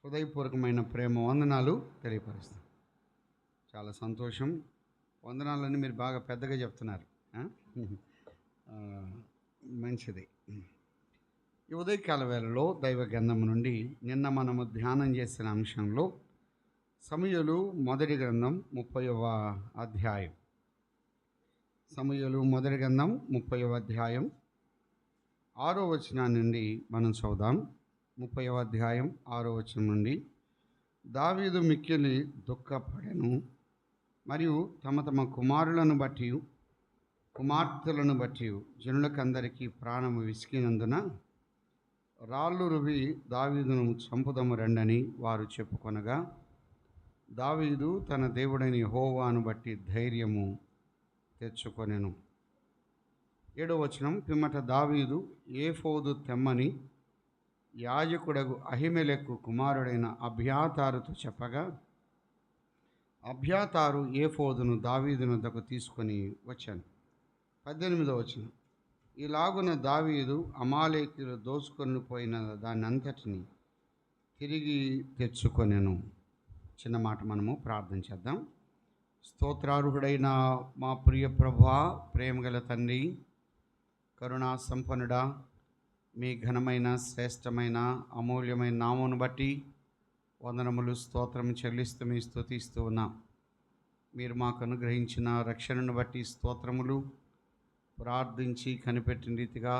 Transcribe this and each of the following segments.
హృదయపూర్వకమైన ప్రేమ వందనాలు తెలియపరుస్తాం. చాలా సంతోషం. వందనాలని మీరు బాగా పెద్దగా చెప్తున్నారు. ఆ, మంచిది. ఈ ఉదయకాల వేళలో దైవ గ్రంథం నుండి నిన్న మనము ధ్యానం చేసిన అంశంలో సమూయేలు మొదటి గ్రంథం 30వ అధ్యాయం. సమూయేలు మొదటి గ్రంథం 30వ అధ్యాయం 6వ వచనం నుండి మనం చదువుదాం. 30వ అధ్యాయం 6వ వచనం నుండి. దావీదు మిక్కిలి దుఃఖపడెను, మరియు తమ తమ కుమారులను బట్టి కుమార్తెలను బట్టి జనులకందరికీ ప్రాణము విసికినందున రాళ్ళు రువి దావీదును చంపుదము రండని వారు చెప్పుకొనగా, దావీదు తన దేవుడైన యెహోవాను బట్టి ధైర్యము తెచ్చుకొనెను. 7వ వచనం. పిమ్మట దావీదు ఏఫోదు తెమ్మని యాజకుడగు అహిమెలెకు కుమారుడైన అబ్యాతారుతో చెప్పగా, అబ్యాతారు ఏఫోదును దావీదు వద్దకు తీసుకొని వచ్చాను. 18వ వచనం. ఇలాగున దావీదు అమాలేకీయులు దోచుకొని పోయిన దాన్ని అంతటిని తిరిగి తెచ్చుకొనెను. చిన్న మాట మనము ప్రార్థన చేద్దాం. స్తోత్రార్హుడైన మా ప్రియ ప్రభువా, ప్రేమగల తండ్రి, కరుణా సంపన్నుడా, మీ ఘనమైన శ్రేష్టమైన అమూల్యమైన నామమును బట్టి వందనములు స్తోత్రం చెల్లిస్తూ మీ స్తుతిస్తూ ఉన్నాం. మీరు మాకు అనుగ్రహించిన రక్షణను బట్టి స్తోత్రములు. ప్రార్థించి కనిపెట్టిన రీతిగా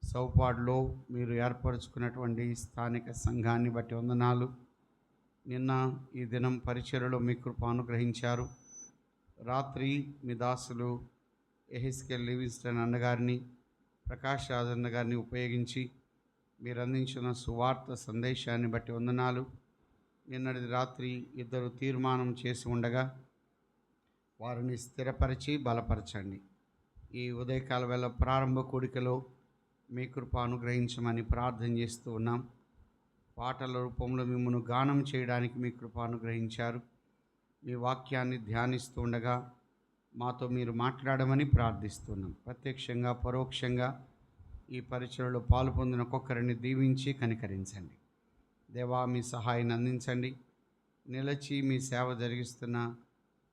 సౌపాడులో మీరు ఏర్పరచుకున్నటువంటి స్థానిక సంఘాన్ని బట్టి వందనాలు. నిన్న ఈ దినం పరిచర్యలో మీ కృప అనుగ్రహించారు. రాత్రి మీ దాసులు ఎహెస్కేల్ లివింగ్స్టన్ అన్నగారిని, ప్రకాష్ రాజ్ అన్న గారిని ఉపయోగించి మీరు అందించిన సువార్త సందేశాన్ని బట్టి వందనాలు. నిన్నటి రాత్రి ఇద్దరు తీర్మానం చేసి ఉండగా వారిని స్థిరపరిచి బలపరచండి. ఈ ఉదయకాల వేళ ప్రారంభ కూడికలో మీ కృప అనుగ్రహించమని ప్రార్థన చేస్తూ ఉన్నాం. పాటల రూపంలో మిమ్మల్ని గానం చేయడానికి మీ కృప అనుగ్రహించారు. మీ వాక్యాన్ని ధ్యానిస్తూ ఉండగా మాతో మీరు మాట్లాడమని ప్రార్థిస్తున్నాం. ప్రత్యక్షంగా పరోక్షంగా ఈ పరిచయలో పాలు పొందిన ఒక్కొక్కరిని దీవించి కనికరించండి. దేవా, మీ సహాయాన్ని అందించండి. నిలిచి మీ సేవ జరిగిస్తున్న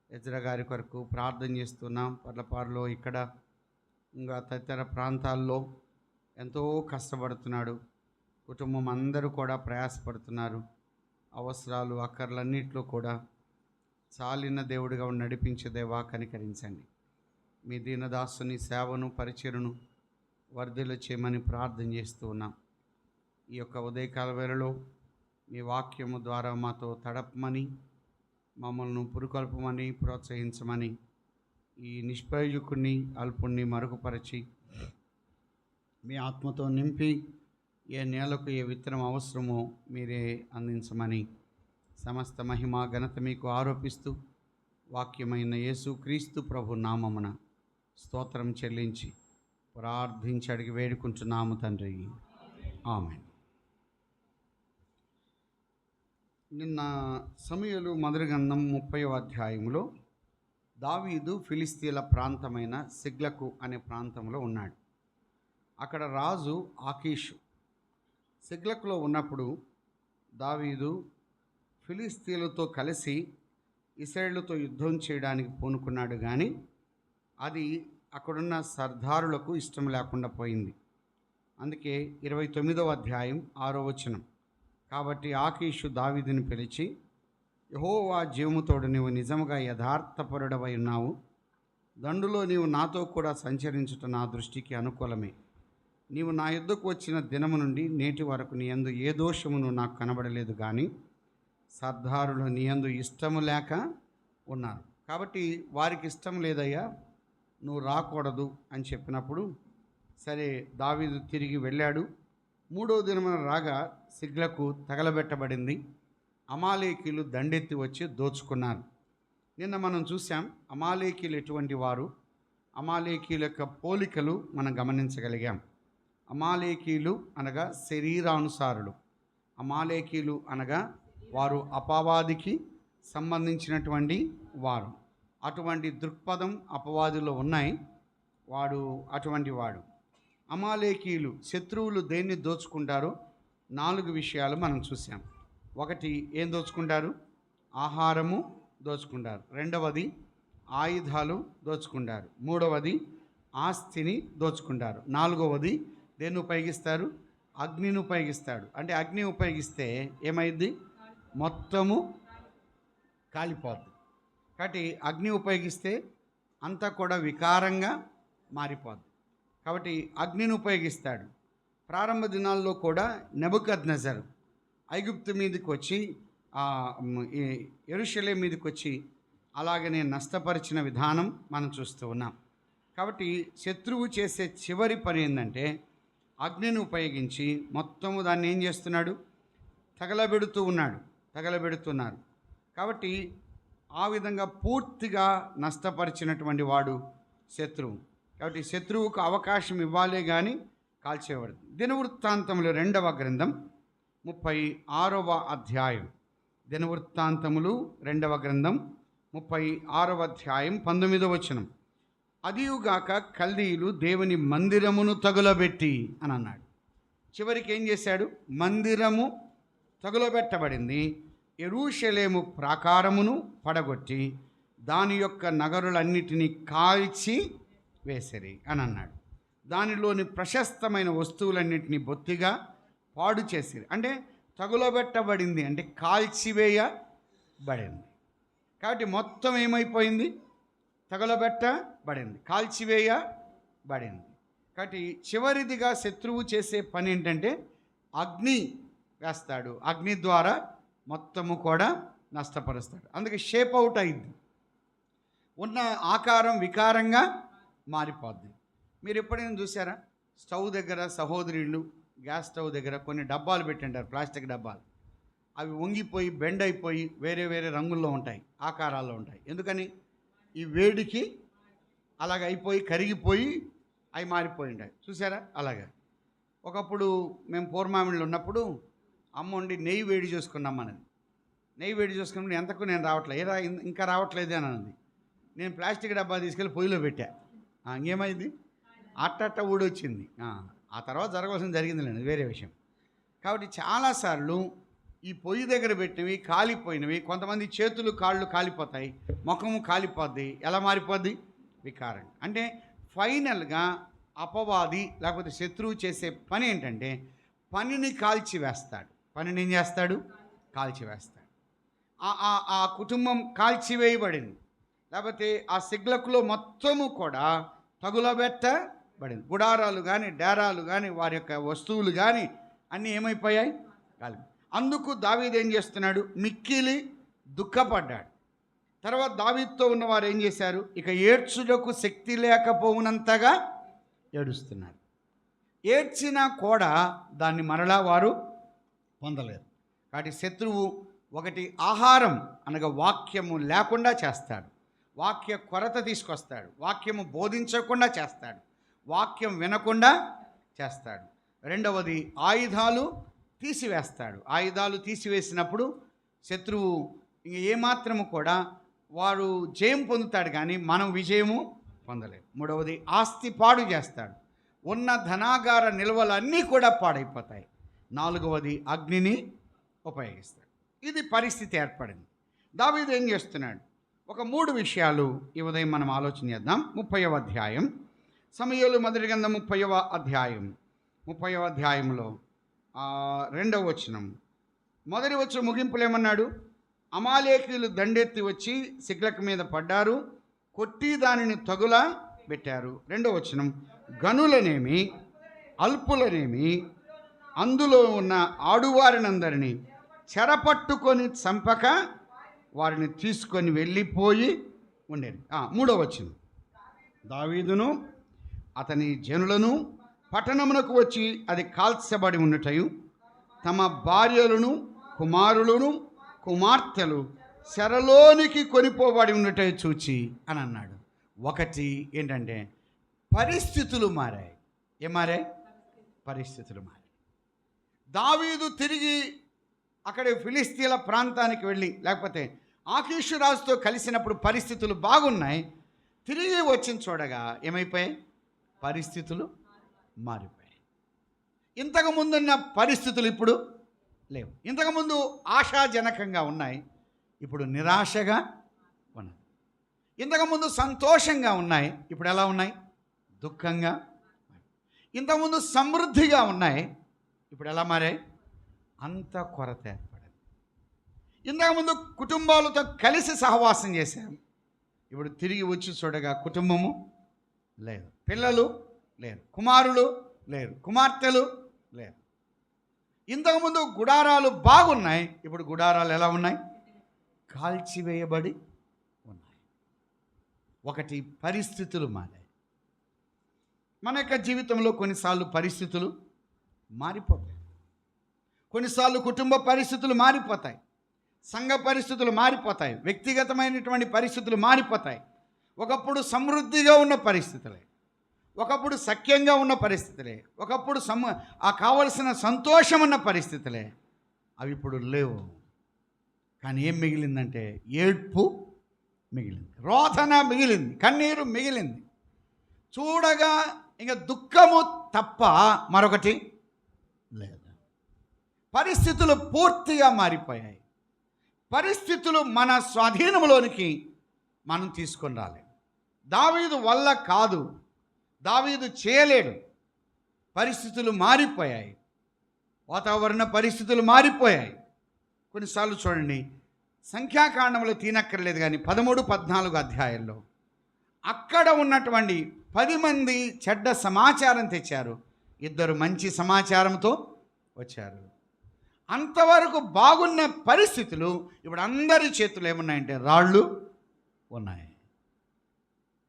ఎజ్రా గారి కొరకు ప్రార్థన చేస్తున్నాం. పర్లపారులో ఇక్కడ ఇంకా తదితర ప్రాంతాల్లో ఎంతో కష్టపడుతున్నాడు. కుటుంబం అందరూ కూడా ప్రయాసపడుతున్నారు. అవసరాలు అక్కర్లన్నింటిలో కూడా చాలిన దేవుడిగా నడిపించే దేవా, కనికరించండి. మీ దీనదాసుని సేవను పరిచయను వర్ధిల్ల చేయమని ప్రార్థన చేస్తూ ఉన్నాం. ఈ యొక్క ఉదయకాల వేళలో మీ వాక్యము ద్వారా మాతో తడపమని, మమ్మల్ని పురుకొల్పమని, ప్రోత్సహించమని, ఈ నిష్ప్రయోజకుడిని అల్పుణ్ణి మరుగుపరిచి మీ ఆత్మతో నింపి ఏ నేలకు ఏ విత్తనం అవసరమో మీరే అందించమని సమస్త మహిమ ఘనత మీకు ఆరోపిస్తూ వాక్యమైన యేసు క్రీస్తు ప్రభు నామమున స్తోత్రం చెల్లించి ప్రార్థించి అడిగి వేడుకుంటున్నాము తండ్రి, ఆమేన్. నిన్న సమూయేలు మొదటి గ్రంథం 30వ అధ్యాయంలో దావీదు ఫిలిస్తీన్ల ప్రాంతమైన సిగ్లకు అనే ప్రాంతంలో ఉన్నాడు. అక్కడ రాజు ఆకీషు. సిగ్లకులో ఉన్నప్పుడు దావీదు ఫిలిస్తీన్లతో కలిసి ఇశ్రాయేలుతో యుద్ధం చేయడానికి పూనుకున్నాడు, కానీ అది అక్కడున్న సర్దారులకు ఇష్టం లేకుండా పోయింది. అందుకే 29వ అధ్యాయం 6వ వచనం. కాబట్టి ఆకీషు దావీదుని పిలిచి, యెహోవా జీవముతోడు నీవు నిజముగా యథార్థపరుడవై ఉన్నావు. దండులో నీవు నాతో కూడా సంచరించుట నా దృష్టికి అనుకూలమే. నీవు నా యుద్ధకు వచ్చిన దినము నుండి నేటి వరకు నీ యందు ఏ దోషమును నాకు కనబడలేదు, కానీ సర్దారులు నీ యందు ఇష్టము లేక ఉన్నారు. కాబట్టి వారికి ఇష్టం లేదయ్యా, నువ్వు రాకూడదు అని చెప్పినప్పుడు సరే దావీదు తిరిగి వెళ్ళాడు. 3వ దినమున రాగా సిగ్లకు తగలబెట్టబడింది. అమాలేకీయులు దండెత్తి వచ్చి దోచుకున్నారు. నిన్న మనం చూసాం అమాలేకీయులు ఎటువంటి వారు, అమాలేకీయుల యొక్క పోలికలు మనం గమనించగలిగాం. అమాలేకీయులు అనగా శరీరానుసారులు. అమాలేకీయులు అనగా వారు అపవాదికి సంబంధించినటువంటి వారు. అటువంటి దృక్పథం అపవాదిలో ఉన్నాయి. వాడు అటువంటి వాడు. అమాలేకీయులు శత్రువులు దేన్ని దోచుకుంటారో 4 విషయాలు మనం చూసాం. ఒకటి ఏం దోచుకుంటారు? ఆహారము దోచుకుంటారు. రెండవది ఆయుధాలు దోచుకుంటారు. మూడవది ఆస్తిని దోచుకుంటారు. నాలుగవది దేన్ని ఉపయోగిస్తారు? అగ్నిని ఉపయోగిస్తాడు. అంటే అగ్ని ఉపయోగిస్తే ఏమైంది? మొత్తము కాలిపోద్ది. కాబట్టి అగ్ని ఉపయోగిస్తే అంతా కూడా వికారంగా మారిపోద్ది. కాబట్టి అగ్నిని ఉపయోగిస్తాడు. ప్రారంభ దినాల్లో కూడా నెబుకద్నెజరు ఐగుప్తు మీదకి వచ్చి యెరూషలేము మీదకి వచ్చి అలాగనే నష్టపరిచిన విధానం మనం చూస్తూ ఉన్నాం. కాబట్టి శత్రువు చేసే చివరి పని ఏంటంటే అగ్నిని ఉపయోగించి మొత్తము దాన్ని ఏం చేస్తున్నాడు? తగలబెడుతున్నారు. కాబట్టి ఆ విధంగా పూర్తిగా నష్టపరిచినటువంటి వాడు శత్రువు. కాబట్టి శత్రువుకు అవకాశం ఇవ్వాలే కానీ కాల్చేవాడు. దినవృత్తాంతములు 2వ గ్రంథం 36వ అధ్యాయం. దినవృత్తాంతములు 2వ గ్రంథం 36వ అధ్యాయం 19వ వచనం. అదియుగాక కల్దీయులు దేవుని మందిరమును తగులబెట్టి అని అన్నాడు. చివరికి ఏం చేశాడు? మందిరము తగులబెట్టబడింది. యెరూషలేము ప్రాకారమును పడగొట్టి దాని యొక్క నగరులన్నిటినీ కాల్చి వేసిరి అని అన్నాడు. దానిలోని ప్రశస్తమైన వస్తువులన్నింటినీ బొత్తిగా పాడు చేసిరి. అంటే తగులబెట్టబడింది అంటే కాల్చివేయబడింది. కాబట్టి మొత్తం ఏమైపోయింది? తగులబెట్టబడింది, కాల్చివేయబడింది. కాబట్టి చివరిదిగా శత్రువు చేసే పని ఏంటంటే అగ్ని వేస్తాడు. అగ్ని ద్వారా మొత్తము కూడా నష్టపరుస్తాడు. అందుకే షేప్ అవుట్ అయింది. ఉన్న ఆకారం వికారంగా మారిపోద్ది. మీరు ఎప్పుడైనా చూసారా? స్టవ్ దగ్గర సహోదరులు గ్యాస్ స్టవ్ దగ్గర కొన్ని డబ్బాలు పెట్టింటారు, ప్లాస్టిక్ డబ్బాలు. అవి వంగిపోయి బెండ్ అయిపోయి వేరే వేరే రంగుల్లో ఉంటాయి, ఆకారాల్లో ఉంటాయి. ఎందుకని? ఈ వేడికి అలాగ అయిపోయి కరిగిపోయి అవి మారిపోయి ఉంటాయి. చూసారా? అలాగే ఒకప్పుడు మేము పూర్మామిళ్ళు ఉన్నప్పుడు అమ్మ ఉండి నెయ్యి వేడి చేసుకున్నాం అన్నది. నెయ్యి వేడి చేసుకున్నప్పుడు ఎంతకు నేను రావట్లేదు, ఏదా ఇంకా రావట్లేదు అని అన్నది. నేను ప్లాస్టిక్ డబ్బా తీసుకెళ్ళి పొయ్యిలో పెట్టా. ఇంకేమైంది? అట్ట ఊడొచ్చింది. ఆ తర్వాత జరగవలసింది జరిగిందిలేండి, వేరే విషయం. కాబట్టి చాలాసార్లు ఈ పొయ్యి దగ్గర పెట్టినవి కాలిపోయినవి, కొంతమంది చేతులు కాళ్ళు కాలిపోతాయి, ముఖము కాలిపోద్ది. ఎలా మారిపోద్ది? వికారం. అంటే ఫైనల్గా అపవాది లేకపోతే శత్రువు చేసే పని ఏంటంటే పనిని కాల్చివేస్తాడు. పనిని ఏం చేస్తాడు? కాల్చివేస్తాడు. ఆ కుటుంబం కాల్చివేయబడింది. లేకపోతే ఆ సిగ్లకులో మొత్తము కూడా తగులబెట్టబడింది. గుడారాలు కానీ డేరాలు కానీ వారి యొక్క వస్తువులు కానీ అన్నీ ఏమైపోయాయి? కాలి. అందుకు దావీదు ఏం చేస్తున్నాడు? మిక్కిలి దుఃఖపడ్డాడు. తర్వాత దావీదుతో ఉన్నవారు ఏం చేశారు? ఇక ఏడ్చుటకు శక్తి లేకపోవునంతగా ఏడుస్తున్నారు. ఏడ్చినా కూడా దాన్ని మరలా వారు పొందలేరు. కాబట్టి శత్రువు ఒకటి ఆహారం అనగా వాక్యము లేకుండా చేస్తాడు, వాక్య కొరత తీసుకొస్తాడు, వాక్యము బోధించకుండా చేస్తాడు, వాక్యం వినకుండా చేస్తాడు. రెండవది ఆయుధాలు తీసివేస్తాడు. ఆయుధాలు తీసివేసినప్పుడు శత్రువు ఇంక ఏమాత్రము కూడా వారు జయం పొందుతాడు కానీ మనం విజయము పొందలేము. మూడవది ఆస్తి పాడు చేస్తాడు. ఉన్న ధనాగార నిల్వలన్నీ కూడా పాడైపోతాయి. నాలుగవది అగ్నిని ఉపయోగిస్తాడు. ఇది పరిస్థితి ఏర్పడింది. దావీదు ఏం చేస్తున్నాడు? ఒక 3 విషయాలు ఈ ఉదయం మనం ఆలోచన చేద్దాం. 30వ అధ్యాయం, సమూయేలు మొదటి గ్రంథం 30వ అధ్యాయం, 30వ అధ్యాయంలో 2వ వచనం. మొదటి వచనం ముగింపులు ఏమన్నాడు? అమాలేకీయులు దండెత్తి వచ్చి సిగ్లక్ మీద పడ్డారు, కొట్టి దానిని తగుల పెట్టారు. 2వ వచనం, గనులనేమి అల్పులనేమి అందులో ఉన్న ఆడువారినందరినీ చెరపట్టుకొని చంపక వారిని తీసుకొని వెళ్ళిపోయి ఉండేది. 3వ వచనం, దావీదును అతని జనులను పట్టణమునకు వచ్చి అది కాల్చబడి ఉన్నటయు తమ భార్యలను కుమారులను కుమార్తెలు చెరలోనికి కొనిపోబడి ఉన్నటయు చూచి అని అన్నాడు. ఒకటి ఏంటంటే పరిస్థితులు మారాయి. ఏం మారాయి? పరిస్థితులు మారాయి. దావీదు తిరిగి అక్కడ ఫిలిస్తీన్ల ప్రాంతానికి వెళ్ళి లేకపోతే ఆకీషు రాజుతో కలిసినప్పుడు పరిస్థితులు బాగున్నాయి. తిరిగి వచ్చిన చూడగా ఏమైపోయాయి? పరిస్థితులు మారిపోయాయి. ఇంతకు ముందున్న పరిస్థితులు ఇప్పుడు లేవు. ఇంతకుముందు ఆశాజనకంగా ఉన్నాయి, ఇప్పుడు నిరాశగా ఉన్నాయి. ఇంతకుముందు సంతోషంగా ఉన్నాయి, ఇప్పుడు ఎలా ఉన్నాయి? దుఃఖంగా. ఇంతకుముందు సమృద్ధిగా ఉన్నాయి, ఇప్పుడు ఎలా మారాయి? అంత కొరత ఏర్పడింది. ఇంతకుముందు కుటుంబాలతో కలిసి సహవాసం చేశాం, ఇప్పుడు తిరిగి వచ్చి చూడగా కుటుంబము లేదు, పిల్లలు లేరు, కుమారులు లేరు, కుమార్తెలు లేరు. ఇంతకుముందు గుడారాలు బాగున్నాయి, ఇప్పుడు గుడారాలు ఎలా ఉన్నాయి? కాల్చివేయబడి ఉన్నాయి. ఒకటి, పరిస్థితులు మారాయి. మన యొక్క జీవితంలో కొన్నిసార్లు పరిస్థితులు మారిపోతాయి, కొన్నిసార్లు కుటుంబ పరిస్థితులు మారిపోతాయి, సంఘ పరిస్థితులు మారిపోతాయి, వ్యక్తిగతమైనటువంటి పరిస్థితులు మారిపోతాయి. ఒకప్పుడు సమృద్ధిగా ఉన్న పరిస్థితులే, ఒకప్పుడు సఖ్యంగా ఉన్న పరిస్థితులే, ఒకప్పుడు కావలసిన సంతోషం ఉన్న పరిస్థితులే, అవి ఇప్పుడు లేవు. కానీ ఏం మిగిలిందంటే ఏడ్పు మిగిలింది, రోదన మిగిలింది, కన్నీరు మిగిలింది. చూడగా ఇంకా దుఃఖము తప్ప మరొకటి లేదు. పరిస్థితులు పూర్తిగా మారిపోయాయి. పరిస్థితులు మన స్వాధీనంలోనికి మనం తీసుకొని రాలేము. దావీదు వల్ల కాదు, దావీదు చేయలేడు. పరిస్థితులు మారిపోయాయి, వాతావరణ పరిస్థితులు మారిపోయాయి. కొన్నిసార్లు చూడండి, సంఖ్యాకాండంలో తీనక్కర్లేదు కానీ 13-14 అధ్యాయంలో అక్కడ ఉన్నటువంటి 10 మంది చెడ్డ సమాచారం తెచ్చారు, 2 మంచి సమాచారంతో వచ్చారు. అంతవరకు బాగున్న పరిస్థితులు ఇప్పుడు అందరి చేతులు ఏమున్నాయంటే రాళ్ళు ఉన్నాయి.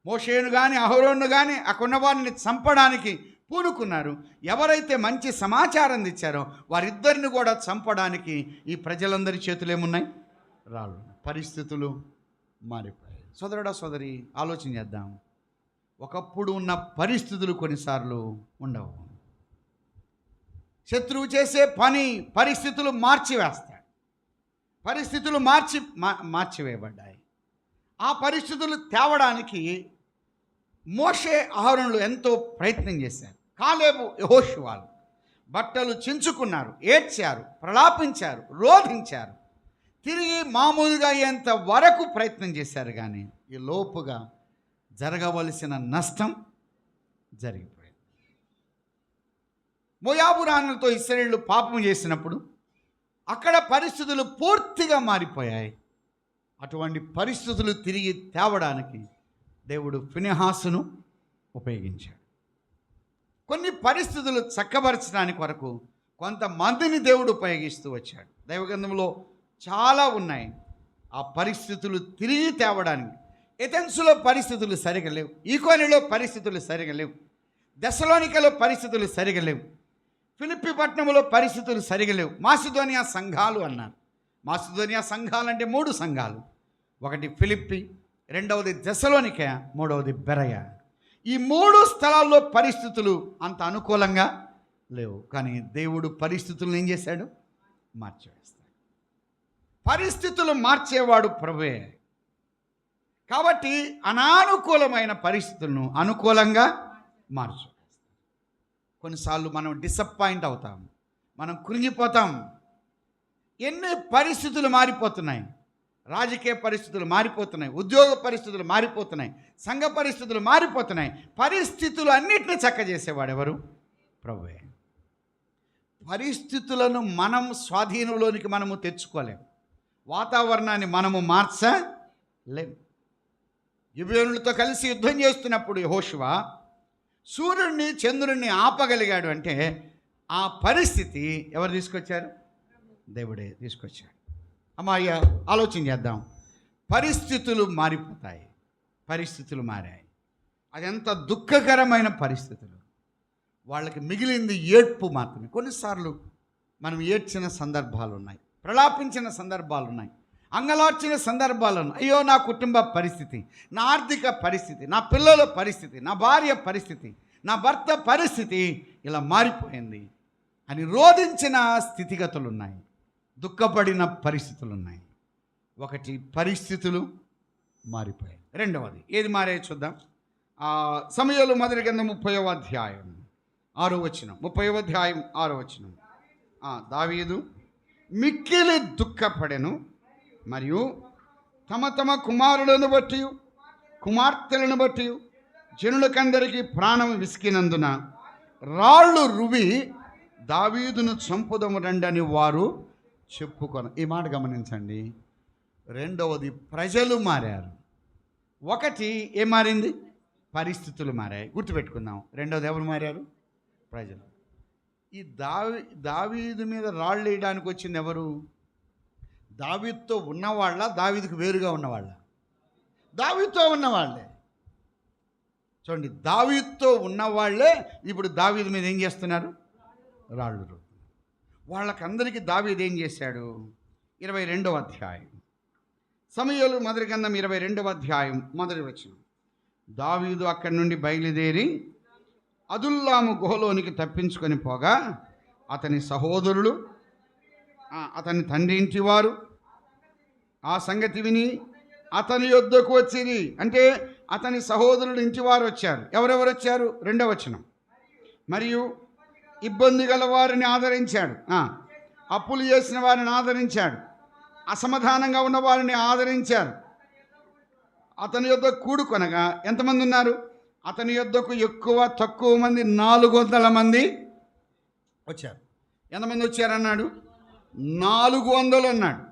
మోషేను కానీ అహరోను కానీ అక్కడున్న వారిని చంపడానికి పూనుకున్నారు. ఎవరైతే మంచి సమాచారం తెచ్చారో వారిద్దరిని కూడా చంపడానికి ఈ ప్రజలందరి చేతులు ఏమున్నాయి? రాళ్ళు. పరిస్థితులు మారిపోయాయి. సోదరుడా సోదరి, ఆలోచన చేద్దాం. ఒకప్పుడు ఉన్న పరిస్థితులు కొన్నిసార్లు ఉండవు. శత్రువు చేసే పని పరిస్థితులు మార్చివేస్తాయి. పరిస్థితులు మార్చివేయబడ్డాయి. ఆ పరిస్థితులు తేవడానికి మోషే అహరోనులు ఎంతో ప్రయత్నం చేశారు. కాలేబు యెహోషువాలు బట్టలు చించుకున్నారు, ఏడ్చారు, ప్రలాపించారు, రోధించారు, తిరిగి మామూలుగా అయ్యేంత వరకు ప్రయత్నం చేశారు. కానీ ఈ లోపుగా జరగవలసిన నష్టం జరిగిపోయింది. మోయాబు రాణులతో ఇశ్రాయేలు పాపం చేసినప్పుడు అక్కడ పరిస్థితులు పూర్తిగా మారిపోయాయి. అటువంటి పరిస్థితులు తిరిగి తేవడానికి దేవుడు ఫినెహాసును ఉపయోగించాడు. కొన్ని పరిస్థితులు చక్కబరచడానికి వరకు కొంతమందిని దేవుడు ఉపయోగిస్తూ వచ్చాడు. దైవగ్రంథంలో చాలా ఉన్నాయి. ఆ పరిస్థితులు తిరిగి తేవడానికి ఎథెన్సులో పరిస్థితులు సరిగా లేవు, ఈకోనిలో పరిస్థితులు సరిగా లేవు, దెసలోనికలో పరిస్థితులు సరిగా లేవు, ఫిలిప్పి పట్టణంలో పరిస్థితులు సరిగా లేవు. మాసిదోనియా సంఘాలు అన్నారు. మాసిదోనియా సంఘాలు అంటే 3 సంఘాలు. ఒకటి ఫిలిప్పి, రెండవది దెసలోనిక, మూడవది బెరయ. ఈ 3 స్థలాల్లో పరిస్థితులు అంత అనుకూలంగా లేవు. కానీ దేవుడు పరిస్థితులను ఏం చేశాడు? మార్చివేస్తాడు. పరిస్థితులు మార్చేవాడు ప్రభువే. కాబట్టి అనానుకూలమైన పరిస్థితులను అనుకూలంగా మార్చు. కొన్నిసార్లు మనం డిసప్పాయింట్ అవుతాం, మనం కృంగిపోతాం. ఎన్ని పరిస్థితులు మారిపోతున్నాయి. రాజకీయ పరిస్థితులు మారిపోతున్నాయి, ఉద్యోగ పరిస్థితులు మారిపోతున్నాయి, సంఘ పరిస్థితులు మారిపోతున్నాయి. పరిస్థితులు అన్నిటినీ చక్కజేసేవాడు ఎవరు? ప్రభువే. పరిస్థితులను మనం స్వాధీనంలోనికి మనము తెచ్చుకోలేము. వాతావరణాన్ని మనము మార్చలేము. గిబియోనులతో కలిసి యుద్ధం చేస్తున్నప్పుడు యెహోషువ సూర్యుడిని చంద్రుడిని ఆపగలిగాడు అంటే ఆ పరిస్థితి ఎవరు తీసుకొచ్చారు? దేవుడే తీసుకొచ్చాడు. అమ్మాయ్య, ఆలోచన చేద్దాం. పరిస్థితులు మారిపోతాయి, పరిస్థితులు మారాయి. అది ఎంత దుఃఖకరమైన పరిస్థితులు. వాళ్ళకి మిగిలింది ఏడ్పు మాత్రమే. కొన్నిసార్లు మనం ఏడ్చిన సందర్భాలు ఉన్నాయి, ప్రలాపించిన సందర్భాలు ఉన్నాయి, అంగలార్చిన సందర్భాలు ఉన్నాయి. అయ్యో నా కుటుంబ పరిస్థితి, నా ఆర్థిక పరిస్థితి, నా పిల్లల పరిస్థితి, నా భార్య పరిస్థితి, నా భర్త పరిస్థితి ఇలా మారిపోయింది అని రోధించిన స్థితిగతులు ఉన్నాయి, దుఃఖపడిన పరిస్థితులు ఉన్నాయి. ఒకటి, పరిస్థితులు మారిపోయాయి. రెండవది ఏది మారాయో చూద్దాం. సమూయేలు మొదటి గ్రంథం 30వ అధ్యాయం 6వ వచనం. 30వ అధ్యాయం 6వ వచనం. దావీదు మిక్కిలి దుఃఖపడెను. మరియు తమ తమ కుమారులను బట్టి కుమార్తెలను బట్టి జనులకందరికీ ప్రాణం విసికినందున రాళ్ళు రువి దావీదును చంపుదము రండని వారు చెప్పుకొని. ఈ మాట గమనించండి. రెండవది, ప్రజలు మారారు. ఒకటి ఏం మారింది? పరిస్థితులు మారాయి. గుర్తుపెట్టుకుందాం. రెండవది ఎవరు మారారు? ప్రజలు. ఈ దావీదు మీద రాళ్ళు వేయడానికి వచ్చింది ఎవరు? దావీదుతో ఉన్నవాళ్ళ, దావీదుకు వేరుగా ఉన్నవాళ్ళ? దావీదుతో ఉన్నవాళ్ళే. చూడండి, దావీదుతో ఉన్నవాళ్లే ఇప్పుడు దావీదు మీద ఏం చేస్తున్నారు? రాళ్ళు. వాళ్ళకందరికీ దావీదు ఏం చేశాడు? 22వ అధ్యాయం, సమూయేలు మొదటి గ్రంథం 22వ అధ్యాయం మొదటి వచనం. దావీదు అక్కడి నుండి బయలుదేరి అదుల్లాము గుహలోనికి తప్పించుకొని పోగా అతని సహోదరులు, అతని తండ్రి ఇంటి వారు ఆ సంగతి విని అతని యొద్దకు వచ్చిరి. అంటే అతని సహోదరుడు ఇంటి వారు వచ్చారు. ఎవరెవరు వచ్చారు? 2వ వచనం. మరియు ఇబ్బంది గల వారిని ఆదరించాడు, అప్పులు చేసిన వారిని ఆదరించాడు, అసమాధానంగా ఉన్న వారిని ఆదరించారు. అతని యొద్ద కూడుకొనగా ఎంతమంది ఉన్నారు? అతని యొద్దకు ఎక్కువ తక్కువ మంది 400 మంది వచ్చారు. ఎంతమంది వచ్చారన్నాడు? 400 అన్నాడు.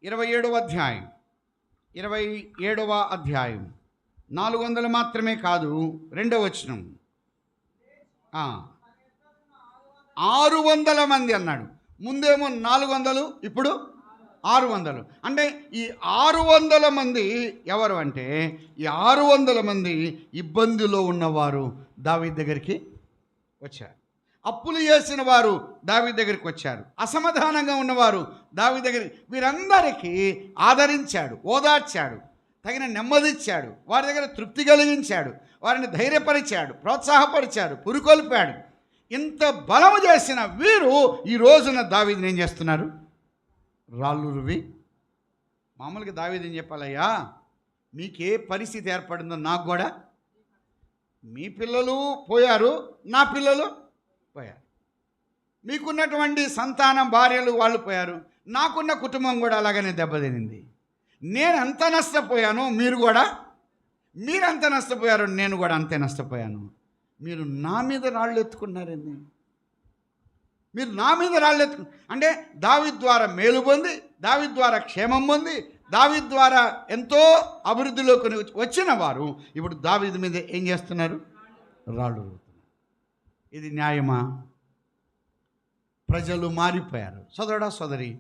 27వ అధ్యాయం 27వ అధ్యాయం 400 మాత్రమే కాదు, 2వ వచనం 600 మంది అన్నాడు. ముందేమో 400, ఇప్పుడు 600. అంటే ఈ 600 మంది ఎవరు అంటే, ఈ 600 మంది ఇబ్బందిలో ఉన్నవారు దావీదు దగ్గరికి వచ్చారు. అప్పులు చేసిన వారు దావీదు దగ్గరికి వచ్చారు. అసమాధానంగా ఉన్నవారు దావీదు దగ్గరికి. వీరందరికీ ఆదరించాడు, ఓదార్చాడు, తగిన నెమ్మదిచ్చాడు, వారి దగ్గర తృప్తి కలిగించాడు, వారిని ధైర్యపరిచాడు, ప్రోత్సాహపరిచాడు, పురుకొల్పాడు. ఇంత బలము చేసిన వీరు ఈ రోజున దావీదుని ఏం చేస్తున్నారు? రాళ్ళు రువి. మామూలుగా దావీదు ఏం చెప్పాలయ్యా, మీకే పరిస్థితి ఏర్పడిందో నాకు కూడా, మీ పిల్లలు పోయారు, నా పిల్లలు పోయారు, మీకున్నటువంటి సంతానం భార్యలు వాళ్ళు పోయారు, నాకున్న కుటుంబం కూడా అలాగనే దెబ్బతినింది. నేను అంత నష్టపోయాను, మీరంత నష్టపోయారు, నేను కూడా అంతే నష్టపోయాను. మీరు నా మీద రాళ్ళు ఎత్తుకున్నారండి. మీరు నా మీద రాళ్ళు అంటే దావీదు ద్వారా మేలు పొంది, దావీదు ద్వారా క్షేమం పొంది, దావీదు ద్వారా ఎంతో అభివృద్ధిలోకి వచ్చిన వారు ఇప్పుడు దావీదు మీద ఏం చేస్తున్నారు? రాళ్ళు రువుతున్నారు. ఇది న్యాయమా? ప్రజలు మారిపోయారు. సోదరుడా, సోదరి,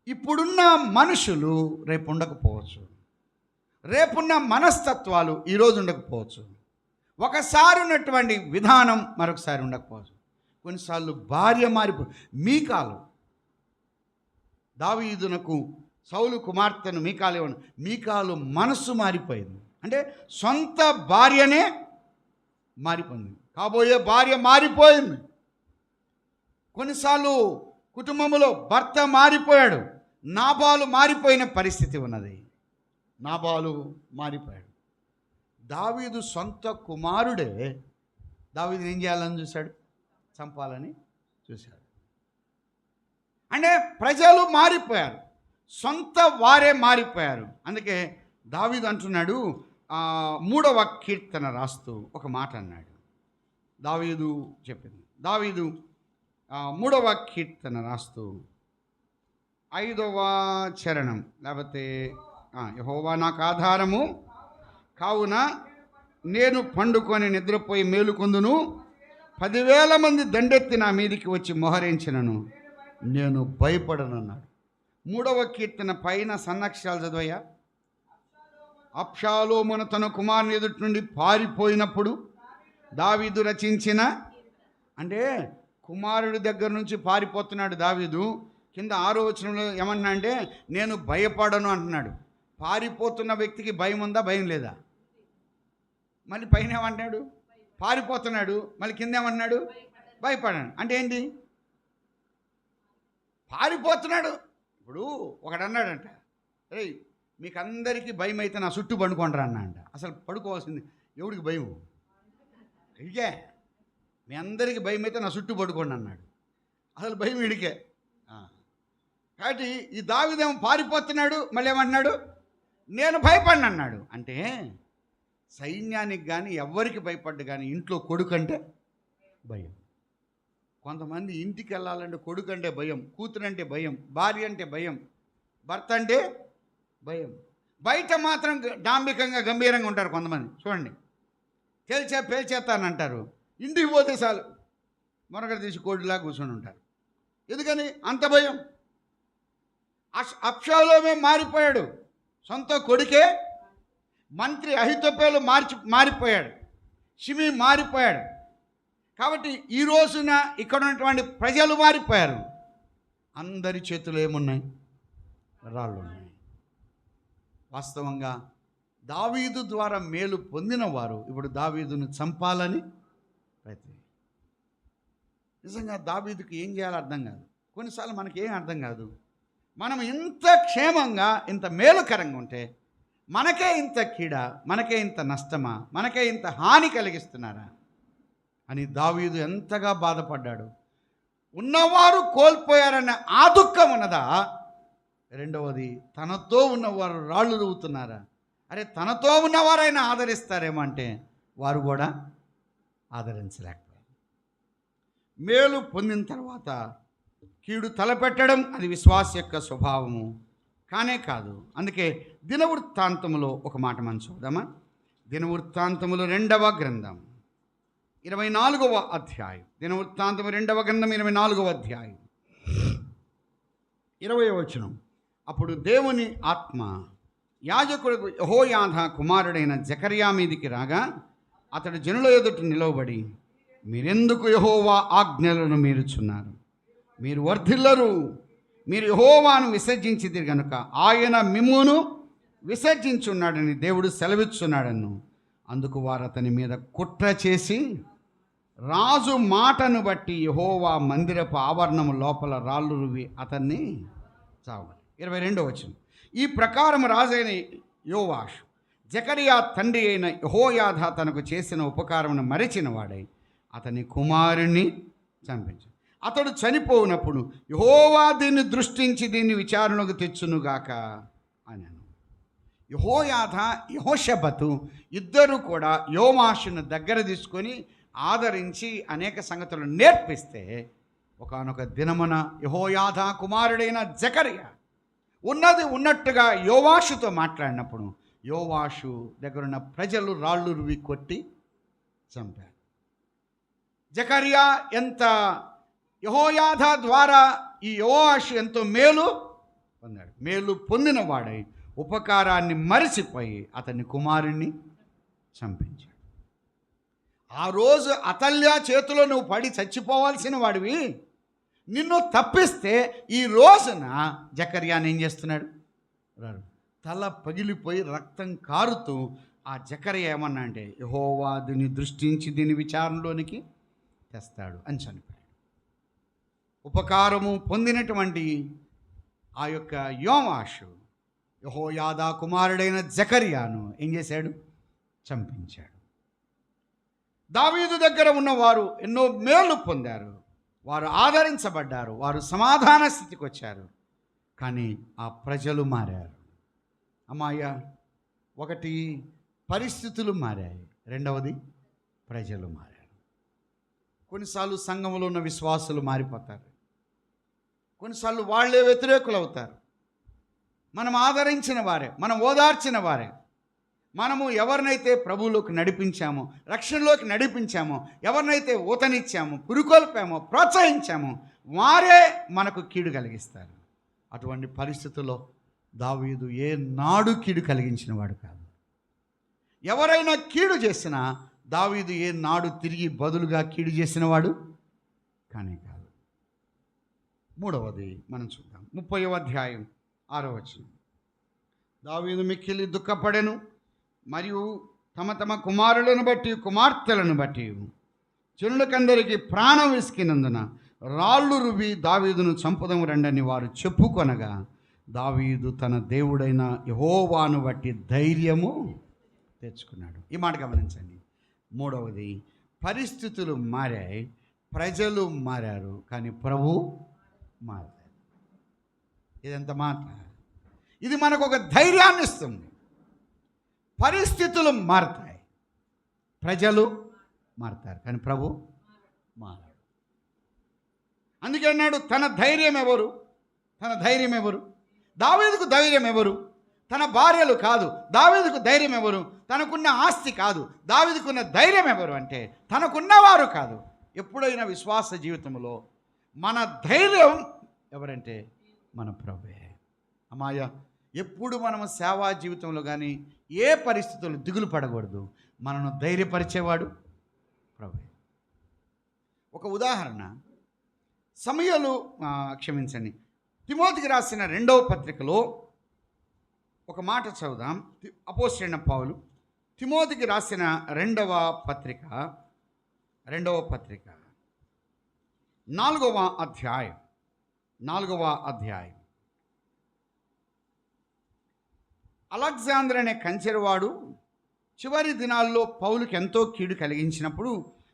ఇప్పుడున్న మనుషులు రేపు ఉండకపోవచ్చు, రేపున్న మనస్తత్వాలు ఈరోజు ఉండకపోవచ్చు, ఒకసారి ఉన్నటువంటి విధానం మరొకసారి ఉండకపోవచ్చు. కొన్నిసార్లు భార్య మీకాలు దావీదునకు సౌలు కుమార్తెను మీకాలు మనస్సు మారిపోయింది. అంటే సొంత భార్యనే మారిపోయింది, కాబోయే భార్య మారిపోయింది. కొన్నిసార్లు కుటుంబంలో భర్త మారిపోయాడు, నాబాలు మారిపోయిన పరిస్థితి ఉన్నది. నాబాలు మారిపోయాడు. దావీదు సొంత కుమారుడే దావీదుని ఏం చేయాలని చూశాడు? చంపాలని చూశాడు. అంటే ప్రజలు మారిపోయారు, సొంత వారే మారిపోయారు. అందుకే దావీదు అంటున్నాడు, 3వ కీర్తన రాస్తూ ఒక మాట అన్నాడు. దావీదు చెప్పింది. దావీదు 3వ కీర్తన రాస్తూ 5వ చరణం, లేకపోతే యెహోవా నాకు ఆధారము కావున నేను పండుకొని నిద్రపోయి మేలుకొందును, 10,000 మంది దండెత్తి నా మీదికి వచ్చి మోహరించినను నేను భయపడనన్నాడు. 3వ కీర్తన పైన సన్నక్షరాలు చదవయ్యా. అబ్షాలోమును తన కుమారుని ఎదుటి నుండి పారిపోయినప్పుడు దావీదు రచించిన, అంటే కుమారుడి దగ్గర నుంచి పారిపోతున్నాడు దావీదు. కింద 6వ వచనంలో ఏమన్నా అంటే నేను భయపడను అంటున్నాడు. పారిపోతున్న వ్యక్తికి భయం ఉందా? భయం లేదా? మళ్ళీ పైన ఏమంటున్నాడు? పారిపోతున్నాడు. మళ్ళీ కింద ఏమన్నాడు? భయపడాను. అంటే ఏంటి? పారిపోతున్నాడు. ఇప్పుడు ఒకడు అన్నాడంట, రే మీకు అందరికీ భయం అయితే నా చుట్టూ పండుకోండిరా అన్నాడంట. అసలు పడుకోవాల్సింది ఎవడికి భయం? ఇడికే. మీ అందరికీ భయం అయితే నా చుట్టూ పడుకోండి అన్నాడు. అసలు భయం ఇడికే. కాబట్టి ఈ దావీదేమో పారిపోతున్నాడు, మళ్ళీ ఏమంటున్నాడు, నేను భయపడిన అన్నాడు. అంటే సైన్యానికి కానీ ఎవరికి భయపడ్డు కానీ ఇంట్లో కొడుకు అంటే భయం. కొంతమంది ఇంటికి వెళ్ళాలంటే కొడుకు అంటే భయం, కూతురు అంటే భయం, భార్య అంటే భయం, భర్త అంటే భయం. బయట మాత్రం డాంబికంగా గంభీరంగా ఉంటారు కొంతమంది. చూడండి, పేల్చేస్తానంటారు, ఇంటికి పోతే చాలు మొనగడ తీసి కోడిలా కూర్చొని ఉంటారు. ఎందుకని అంత భయం? అబ్షాలోమే మారిపోయాడు, సొంత కొడుకే మంత్రి అహితోపేలు మారిపోయాడు, షిమీ మారిపోయాడు. కాబట్టి ఈ రోజున ఇక్కడ ఉన్నటువంటి ప్రజలు మారిపోయారు. అందరి చేతులు ఏమున్నాయి? రాళ్ళు ఉన్నాయి. వాస్తవంగా దావీదు ద్వారా మేలు పొందిన వారు ఇప్పుడు దావీదును చంపాలని ప్రయత్నం. నిజంగా దావీదుకి ఏం చేయాలో అర్థం కాదు. కొన్నిసార్లు మనకేం అర్థం కాదు. మనం ఇంత క్షేమంగా ఇంత మేలుకరంగా ఉంటే మనకే ఇంత కీడ, మనకే ఇంత నష్టమా, మనకే ఇంత హాని కలిగిస్తున్నారా అని దావీదు ఎంతగా బాధపడ్డాడు. ఉన్నవారు కోల్పోయారన్న ఆ దుఃఖం ఉన్నదా? రెండవది, తనతో ఉన్నవారు రాళ్ళు రువుతున్నారా? అరే, తనతో ఉన్నవారైనా ఆదరిస్తారేమో అంటే వారు కూడా ఆదరించలేకపోయారు. మేలు పొందిన తర్వాత కీడు తలపెట్టడం అది విశ్వాస యొక్క స్వభావము కానే కాదు. అందుకే దినవృత్తాంతములో ఒక మాట మనం చూద్దామా? దినవృత్తాంతములు 2వ గ్రంథం 24వ అధ్యాయం. దినవృత్తాంతము 2వ గ్రంథం 24వ అధ్యాయం 20వ వచనం. అప్పుడు దేవుని ఆత్మ యాజకుడు యెహోయాదా కుమారుడైన జకర్యా మీదికి రాగా అతడు జనుల ఎదుట నిలవబడి, మీరెందుకు యెహోవా ఆజ్ఞలను మీరుచున్నారు? మీరు వర్ధిల్లరు. మీరు యెహోవాను విసర్జించిదిరి గనుక ఆయన మిమ్మును విసర్జించున్నాడని దేవుడు సెలవిచ్చున్నాడను. అందుకు వారు అతని మీద కుట్ర చేసి రాజు మాటను బట్టి యెహోవా మందిరపు ఆవరణము లోపల రాళ్ళు రువి అతన్ని చావగొట్టారు. 22వ వచనం. ఈ ప్రకారం రాజైన యోవాషు జకరియా తండ్రి అయిన యెహోయాదా తనకు చేసిన ఉపకారమును మరిచిన వాడై అతని కుమారుణ్ణి చంపించాడు. అతడు చనిపోయినప్పుడు యెహోవా దీన్ని దృష్టించి దీన్ని విచారణకు తెచ్చునుగాక అన్నాను. యెహోయాదా, యెహోషబతు ఇద్దరు కూడా యోవాషును దగ్గర తీసుకొని ఆదరించి అనేక సంగతులు నేర్పిస్తే ఒకానొక దినమున యెహోయాదా కుమారుడైన జకరియా ఉన్నది ఉన్నట్టుగా యోవాషుతో మాట్లాడినప్పుడు యోవాషు దగ్గరున్న ప్రజలు రాళ్ళు రువి కొట్టి చంపారు. జకరియా ఎంత, యెహోయాదా ద్వారా ఈ యోవాషు ఎంతో మేలు పొందాడు. మేలు పొందిన వాడై ఉపకారాన్ని మరిచిపోయి అతని కుమారుణ్ణి చంపించాడు. ఆ రోజు అతల్య చేతిలో నువ్వు పడి చచ్చిపోవాల్సిన వాడివి, నిన్ను తప్పిస్తే ఈ రోజున జకర్యాని ఏం చేస్తున్నాడు? తల పగిలిపోయి రక్తం కారుతూ ఆ జకర్యా ఏమన్నా అంటే యెహోవా దీన్ని దృష్టించి దీని విచారణలోనికి తెస్తాడు అని చనిపోయాడు. ఉపకారము పొందినటువంటి ఆ యొక్క యోవాషు యెహోయాదా కుమారుడైన జకర్యాను ఏం చేశాడు? చంపించాడు. దావీదు దగ్గర ఉన్నవారు ఎన్నో మేలు పొందారు, వారు ఆదరించబడ్డారు, వారు సమాధాన స్థితికి వచ్చారు. కానీ ఆ ప్రజలు మారారు. అమ్మాయ, ఒకటి పరిస్థితులు మారాయి, రెండవది ప్రజలు మారారు. కొన్నిసార్లు సంఘంలో ఉన్న విశ్వాసులు మారిపోతారు, కొన్నిసార్లు వాళ్ళే వ్యతిరేకులు అవుతారు. మనం ఆదరించిన వారే, మనం ఓదార్చిన వారే, మనము ఎవరినైతే ప్రభువులోకి నడిపించామో, రక్షణలోకి నడిపించామో, ఎవరినైతే ఊతనిచ్చామో, పురుకొల్పామో, ప్రోత్సహించామో వారే మనకు కీడు కలిగిస్తారు. అటువంటి పరిస్థితుల్లో దావీదు ఏ నాడు కీడు కలిగించిన వాడు కాదు. ఎవరైనా కీడు చేసినా దావీదు ఏ నాడు తిరిగి బదులుగా కీడు చేసిన వాడు కానీ కాదు. మూడవది మనం చూద్దాం. 30వ అధ్యాయం 6వ వచనం. దావీదు మిక్కిలి దుఃఖపడెను, మరియు తమ తమ కుమారులను బట్టి కుమార్తెలను బట్టి జనులకందరికీ ప్రాణం విసికినందున రాళ్ళు రువి దావీదును చంపుదము రండని వారు చెప్పుకొనగా దావీదు తన దేవుడైన యెహోవాను బట్టి ధైర్యము తెచ్చుకున్నాడు. ఈ మాట గమనించండి. మూడవది, పరిస్థితులు మారాయి, ప్రజలు మారారు, కానీ ప్రభు మారారు. ఇదెంత మాట! ఇది మనకు ఒక ధైర్యాన్ని ఇస్తుంది. పరిస్థితులు మారుతాయి, ప్రజలు మారుతారు, కానీ ప్రభు మారాడు. అందుకే అన్నాడు, తన ధైర్యం ఎవరు? తన ధైర్యం ఎవరు? దావీదుకు ధైర్యం ఎవరు? తన భార్యలు కాదు. దావీదుకు ధైర్యం ఎవరు? తనకున్న ఆస్తి కాదు. దావీదుకున్న ధైర్యం ఎవరు అంటే తనకున్నవారు కాదు. ఎప్పుడైనా విశ్వాస జీవితంలో మన ధైర్యం ఎవరంటే మన ప్రభువే. అమ్మాయ, ఎప్పుడు మనము సేవా జీవితంలో కానీ ఏ పరిస్థితుల్లో దిగులు పడకూడదు. మనను ధైర్యపరిచేవాడు ప్రభువే. ఒక ఉదాహరణ, సమూయేలు తిమోతికి రాసిన 2వ పత్రికలో ఒక మాట చదువుదాం. అపోస్తలుడైన పౌలు తిమోతికి రాసిన 2వ పత్రిక 4వ అధ్యాయం. అలెగ్జాండర్ అనే కంచెరవాడు చివరి దినాల్లో పౌలుకి ఎంతో కీడు కలిగించినప్పుడు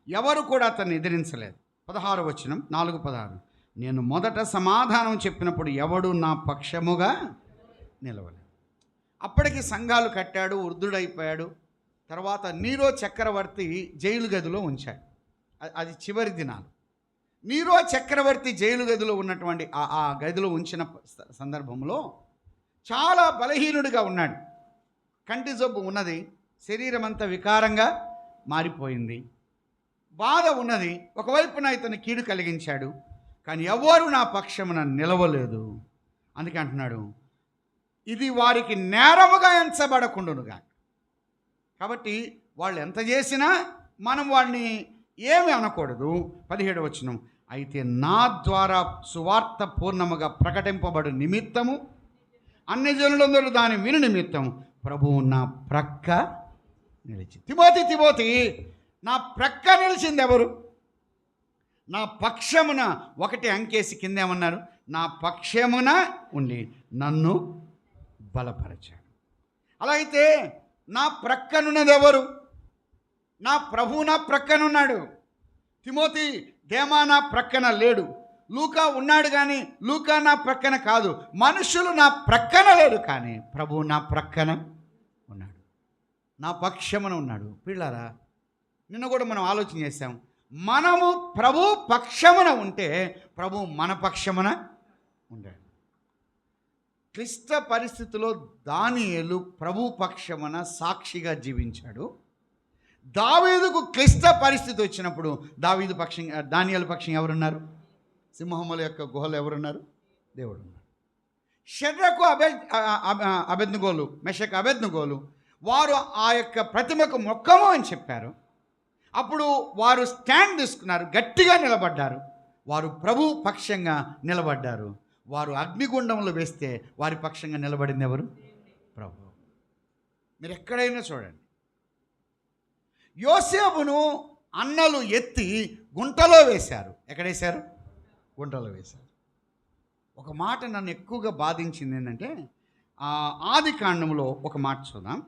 ఎవరు కూడా అతన్ని ఎదిరించలేదు. 16వ వచనం, 4:16. నేను మొదట సమాధానం చెప్పినప్పుడు ఎవడు నా పక్షముగా నిలవలేదు. అప్పటికి సంఘాలు కట్టాడు, వృద్ధుడైపోయాడు. తర్వాత నీరో చక్రవర్తి జైలు గదిలో ఉంచాడు. అది చివరి దినాలు. నీరో చక్రవర్తి జైలు గదిలో ఉన్నటువంటి ఆ గదిలో ఉంచిన సందర్భంలో చాలా బలహీనుడిగా ఉన్నాడు. కంటి జబ్బు ఉన్నది, శరీరం అంతా వికారంగా మారిపోయింది, బాధ ఉన్నది. ఒకవైపున ఇతను కీడు కలిగించాడు, కానీ ఎవరు నా పక్షమున నిలవలేదు. అందుకే అంటున్నాడు, ఇది వారికి నేరముగా ఎంచబడకుండునుగా. కాబట్టి వాళ్ళు ఎంత చేసినా మనం వాడిని ఏమి అనకూడదు. 17వ వచనం, అయితే నా ద్వారా సువార్త పూర్ణముగా ప్రకటింపబడు నిమిత్తము అన్యజనులందరూ దాని విను నిమిత్తం ప్రభువు నా ప్రక్క నిలిచి. తిమోతి, నా ప్రక్క నిలిచింది ఎవరు? నా పక్షమున, ఒకటి అంకేసి కిందేమన్నారు, నా పక్షమున ఉండి నన్ను బలపరచాడు. అలా అయితే నా ప్రక్కనున్నది ఎవరు? నా ప్రభువు నా ప్రక్కనున్నాడు. తిమోతి, దేమా నా ప్రక్కన లేడు. లూకా ఉన్నాడు, కానీ లూకా నా ప్రక్కన కాదు. మనుషులు నా ప్రక్కన లేరు, కానీ ప్రభువు నా ప్రక్కన ఉన్నాడు, నా పక్షమున ఉన్నాడు. పిల్లారా, నిన్న కూడా మనం ఆలోచన చేశాం. మనము ప్రభు పక్షమున ఉంటే ప్రభు మన పక్షమున ఉండాడు. క్లిష్ట పరిస్థితిలో దానియేలు ప్రభు పక్షమున సాక్షిగా జీవించాడు. దావీదుకు క్లిష్ట పరిస్థితి వచ్చినప్పుడు దానియేలు పక్షం ఎవరున్నారు? సింహముల యొక్క గుహలు ఎవరున్నారు? దేవుడు ఉన్నారు. షడ్రకు అబేద్నెగోలు, మెషకు అబేద్నెగోలు వారు ఆ యొక్క ప్రతిమకు మొక్కము అని చెప్పారు. అప్పుడు వారు స్టాండ్ తీసుకున్నారు, గట్టిగా నిలబడ్డారు. వారు ప్రభు పక్షంగా నిలబడ్డారు. వారు అగ్నిగుండంలో వేస్తే వారి పక్షంగా నిలబడింది ఎవరు? ప్రభు. మీరు ఎక్కడైనా చూడండి, యోసేపును అన్నలు ఎత్తి గుంటలో వేశారు. ఎక్కడేశారు? గుంటలో వేశారు. ఒక మాట నన్ను ఎక్కువగా బాధించింది ఏంటంటే, ఆది కాండంలో ఒక మాట చూద్దాం.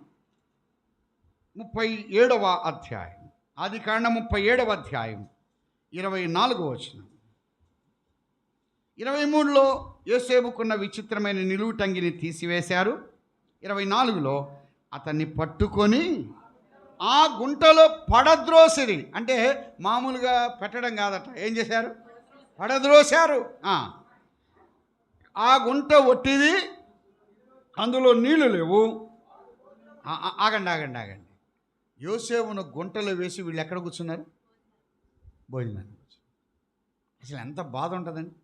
37వ అధ్యాయం, ఆది కాండం 37వ అధ్యాయం 24వ వచనం. 23లో యోసేపుకున్న విచిత్రమైన నిలువుటంగిని తీసివేశారు. 24లో అతన్ని పట్టుకొని ఆ గుంటలో పడద్రోసిరి. అంటే మామూలుగా పెట్టడం కాదట, ఏం చేశారు? పడద్రోశారు. ఆ గుంట ఒట్టిది, అందులో నీళ్లు లేవు. ఆగండి. యోసేపును గుంటలో వేసి వీళ్ళు ఎక్కడ కూర్చున్నారు? భోజనాన్ని కూర్చున్నారు. అసలు ఎంత బాధ ఉంటుందండి.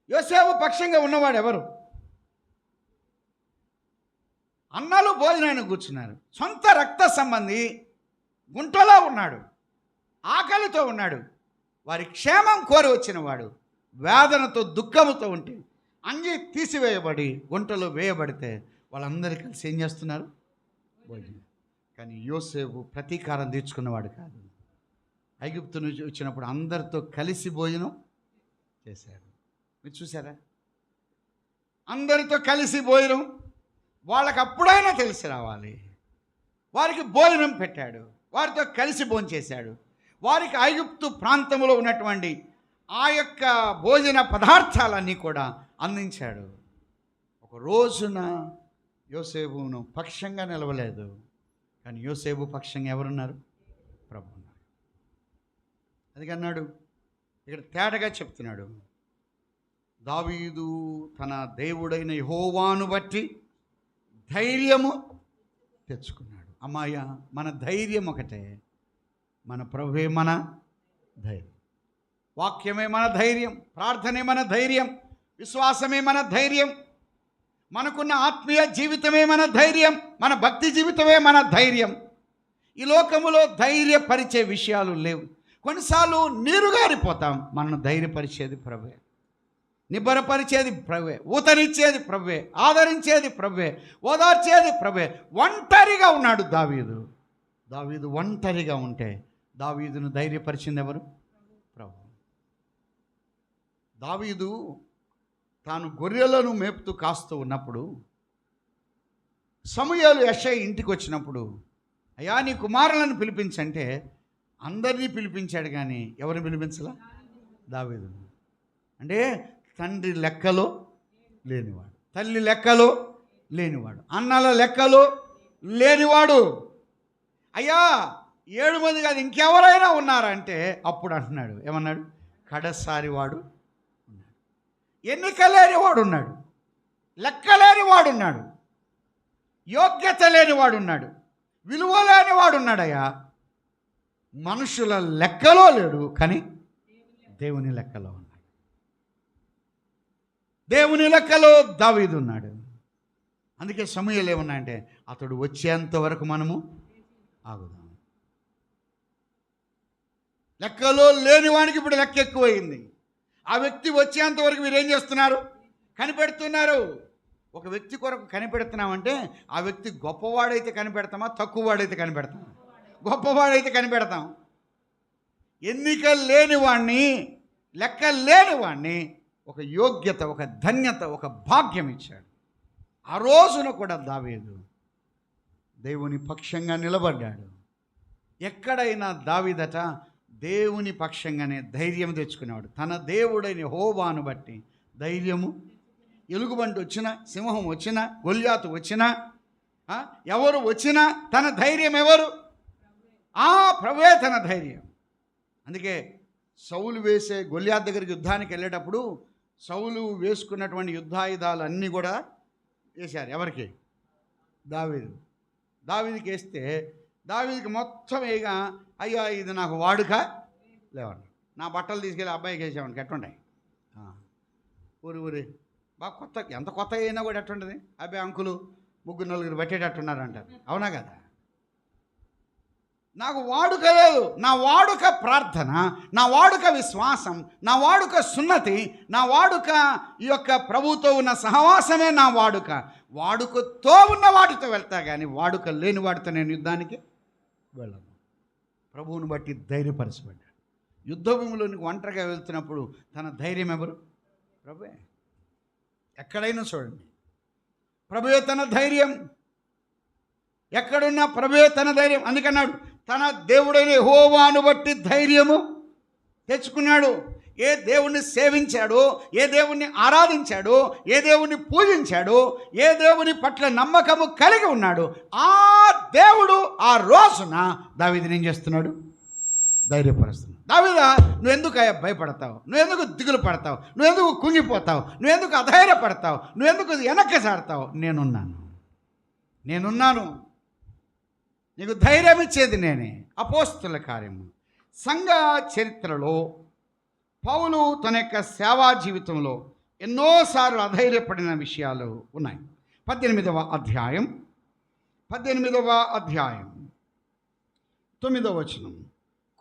యోసేపు పక్షంగా ఉన్నవాడు ఎవరు? అన్నలు భోజనాన్ని కూర్చున్నారు. సొంత రక్త సంబంధి గుంటలో ఉన్నాడు, ఆకలితో ఉన్నాడు, వారి క్షేమం కోరి వచ్చినవాడు వేదనతో దుఃఖముతో ఉంటే అంగి తీసివేయబడి గుంటలో వేయబడితే వాళ్ళందరూ కలిసి ఏం చేస్తున్నారు? భోజనం. కానీ యోసేపు ప్రతీకారం తీర్చుకున్నవాడు కాదు. ఐగుప్తు నుంచి వచ్చినప్పుడు అందరితో కలిసి భోజనం చేశాడు. మీరు చూసారా? అందరితో కలిసి భోజనం. వాళ్ళకి అప్పుడైనా తెలిసి రావాలి. వారికి భోజనం పెట్టాడు, వారితో కలిసి భోజనం చేశాడు. వారికి ఐగుప్తు ప్రాంతంలో ఉన్నటువంటి ఆ యొక్క భోజన పదార్థాలన్నీ కూడా అందించాడు. ఒక రోజున యోసేపును పక్షంగా నిలవలేదు, కానీ యోసేపు పక్షంగా ఎవరున్నారు? ప్రభు ఉన్నారు. అది అన్నాడు, ఇక్కడ తేటగా చెప్తున్నాడు, దావీదు తన దేవుడైన యెహోవాను బట్టి ధైర్యము తెచ్చుకున్నాడు. అమ్మాయ, మన ధైర్యం ఒకటే, మన ప్రభువే మన ధైర్యం, వాక్యమే మన ధైర్యం, ప్రార్థనే మన ధైర్యం, విశ్వాసమే మన ధైర్యం, మనకున్న ఆత్మీయ జీవితమే మన ధైర్యం, మన భక్తి జీవితమే మన ధైర్యం. ఈ లోకములో ధైర్యపరిచే విషయాలు లేవు. కొన్నిసార్లు నీరుగారిపోతాం, మనను ధైర్యపరిచేది ప్రభువే, నిబ్బరపరిచేది ప్రభువే, ఊతనిచ్చేది ప్రభువే, ఆదరించేది ప్రభువే, ఓదార్చేది ప్రభువే. ఒంటరిగా ఉన్నాడు దావీదు ఒంటరిగా ఉంటే దావీదును ధైర్యపరిచింది ఎవరు? ప్రభు. దావీదు తాను గొర్రెలను మేపుతూ కాస్తూ ఉన్నప్పుడు సమూయేలు యెషయి ఇంటికి వచ్చినప్పుడు, అయ్యా నీ కుమారులను పిలిపించంటే అందరినీ పిలిపించాడు, కానీ ఎవరిని పిలిపించలా? దావీదును. అంటే తండ్రి లెక్కలో లేనివాడు, తల్లి లెక్కలో లేనివాడు, అన్నల లెక్కలో లేనివాడు. అయ్యా 7 మంది కాదు ఇంకెవరైనా ఉన్నారంటే అప్పుడు అంటున్నాడు, ఏమన్నాడు? కడసారి వాడు ఉన్నాడు, ఎన్నిక లేనివాడు ఉన్నాడు, లెక్క లేనివాడున్నాడు, యోగ్యత లేనివాడున్నాడు, విలువ లేనివాడున్నాడయ్యా. మనుషుల లెక్కలో లేడు, కానీ దేవుని లెక్కలో ఉన్నాడు. దేవుని లెక్కలో దావీదు ఉన్నాడు. అందుకే సమూయేలు ఏమన్నాయంటే, అతడు వచ్చేంత వరకు మనము ఆగుదాం. లెక్కలో లేని వానికి ఇప్పుడు లెక్క ఎక్కువైంది. ఆ వ్యక్తి వచ్చేంత వరకు మీరు ఏం చేస్తున్నారు? కనిపెడుతున్నారు. ఒక వ్యక్తి కొరకు కనిపెడుతున్నామంటే ఆ వ్యక్తి గొప్పవాడైతే కనిపెడతామా, తక్కువవాడైతే కనిపెడతామా? గొప్పవాడైతే కనిపెడతాం. ఎన్నిక లేని వాణ్ణి, లెక్క లేని వాణ్ణి ఒక యోగ్యత, ఒక ధన్యత, ఒక భాగ్యం ఇచ్చాడు. ఆ రోజున కూడా దావీదు దేవుని పక్షంగా నిలబడ్డాడు. ఎక్కడైనా దావీదట దేవుని పక్షంగానే ధైర్యం తెచ్చుకునేవాడు. తన దేవుడైన యెహోవాను బట్టి ధైర్యము. ఎలుగుబంటి వచ్చినా, సింహం వచ్చినా, గొల్యాతు వచ్చినా, ఎవరు వచ్చినా తన ధైర్యం ఎవరు? ప్రభువే తన ధైర్యం. అందుకే సౌలు వేసే గొల్యాతు దగ్గరికి యుద్ధానికి వెళ్ళేటప్పుడు సౌలు వేసుకున్నటువంటి యుద్ధాయుధాలు అన్నీ కూడా వేశారు. ఎవరికి? దావీదుకి వేస్తే దావీదుకి మొత్తం వేయగా, అయ్యా ఇది నాకు వాడుక లేవండి, నా బట్టలు తీసుకెళ్ళి అబ్బాయికి వేసామని ఎట్టుంటాయి. ఊరి బాగా కొత్త, ఎంత కొత్త అయినా కూడా ఎట్టుంటుంది, అబ్బాయి అంకులు 3-4 పట్టేటట్టున్నారు అంటారు. అవునా కదా? నాకు వాడుక లేదు. నా వాడుక ప్రార్థన, నా వాడుక విశ్వాసం, నా వాడుక సున్నతి, నా వాడుక ఈ యొక్క ప్రభుతో ఉన్న సహవాసమే నా వాడుక. వాడుకతో ఉన్న వాటితో వెళ్తా, కానీ వాడుక లేని వాటితో నేను యుద్ధానికి వెళ్ళను. ప్రభువుని బట్టి ధైర్యపరచబడ్డాడు. యుద్ధ భూమిలోనికి ఒంటరిగా వెళ్తున్నప్పుడు తన ధైర్యం ఎవరు? ప్రభువే. ఎక్కడైనా చూడండి, ప్రభువే తన ధైర్యం. ఎక్కడున్నా ప్రభువే తన ధైర్యం. అందుకన్నాడు, తన దేవుడైన యెహోవాను బట్టి ధైర్యము తెచ్చుకున్నాడు. ఏ దేవుణ్ణి సేవించాడో, ఏ దేవుణ్ణి ఆరాధించాడో, ఏ దేవుణ్ణి పూజించాడో, ఏ దేవుని పట్ల నమ్మకము కలిగి ఉన్నాడు, ఆ దేవుడు ఆ రోజున దావీదుని ఏం చేస్తున్నాడు? ధైర్యపరుస్తున్నాడు. దావీదా, నువ్వెందుకు భయపడతావు? నువ్వెందుకు దిగులు పడతావు? నువ్వెందుకు కుంగిపోతావు? నువ్వెందుకు అధైర్యపడతావు? నువ్వెందుకు వెనక్కి సాడతావు? నేనున్నాను. నీకు ధైర్యం ఇచ్చేది నేనే. అపోస్తుల కార్యము. సంఘ చరిత్రలో పౌలు తన యొక్క సేవా జీవితంలో ఎన్నోసార్లు అధైర్యపడిన విషయాలు ఉన్నాయి. 18వ అధ్యాయం 9వ వచనం.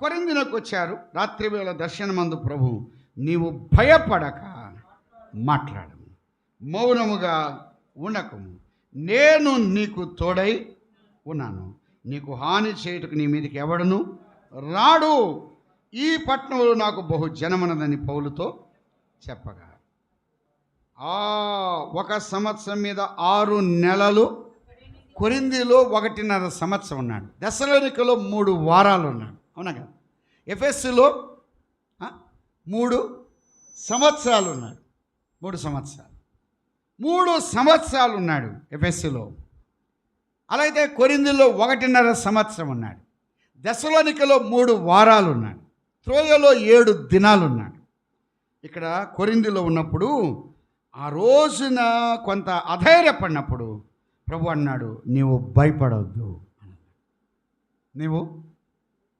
కొరింథీయులకు వచ్చారు. రాత్రివేళ దర్శనమందు ప్రభు, నీవు భయపడక మాట్లాడము, మౌనముగా ఉండకము, నేను నీకు తోడై ఉన్నాను, నీకు హాని చేయుటకు నీ మీదకి ఎవడను రాడు, ఈ పట్టణంలో నాకు బహు జనమన్నదని పౌలుతో చెప్పగా, 1 సంవత్సరం మీద 6 నెలలు కొరింథీలో 1.5 సంవత్సరం ఉన్నాడు. దెస్సలోనికలో 3 వారాలు ఉన్నాడు. అవునా కదా? ఎఫెసులో 3 సంవత్సరాలు ఉన్నాడు. 3 సంవత్సరాలు. 3 సంవత్సరాలు ఉన్నాడు ఎఫెసులో. అలాగే కొరింథీలో 1.5 సంవత్సరం ఉన్నాడు. దెసలోనికలో 3 వారాలు ఉన్నాడు. త్రోయలో 7 దినాలు ఉన్నాడు. ఇక్కడ కొరింథీలో ఉన్నప్పుడు ఆ రోజున కొంత అధైర్యపడినప్పుడు ప్రభు అన్నాడు, నీవు భయపడవద్దు. నీవు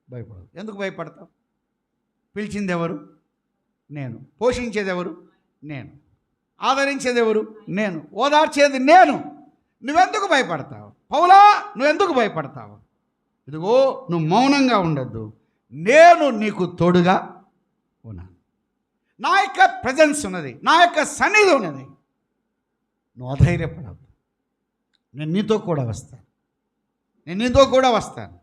భయపడవద్దు. ఎందుకు భయపడతావు? పిలిచింది ఎవరు? నేను. పోషించేది ఎవరు? నేను. ఆదరించేది ఎవరు? నేను. ఓదార్చేది నేను. నువ్వెందుకు భయపడతావు? పౌలా, నువ్వెందుకు భయపడతావు? ఇదిగో, నువ్వు మౌనంగా ఉండొద్దు, నేను నీకు తోడుగా ఉన్నాను. నా యొక్క ప్రజెన్స్ ఉన్నది, నా యొక్క సన్నిధి ఉన్నది. నువ్వు అధైర్యపడవద్దు. నేను నీతో కూడా వస్తాను.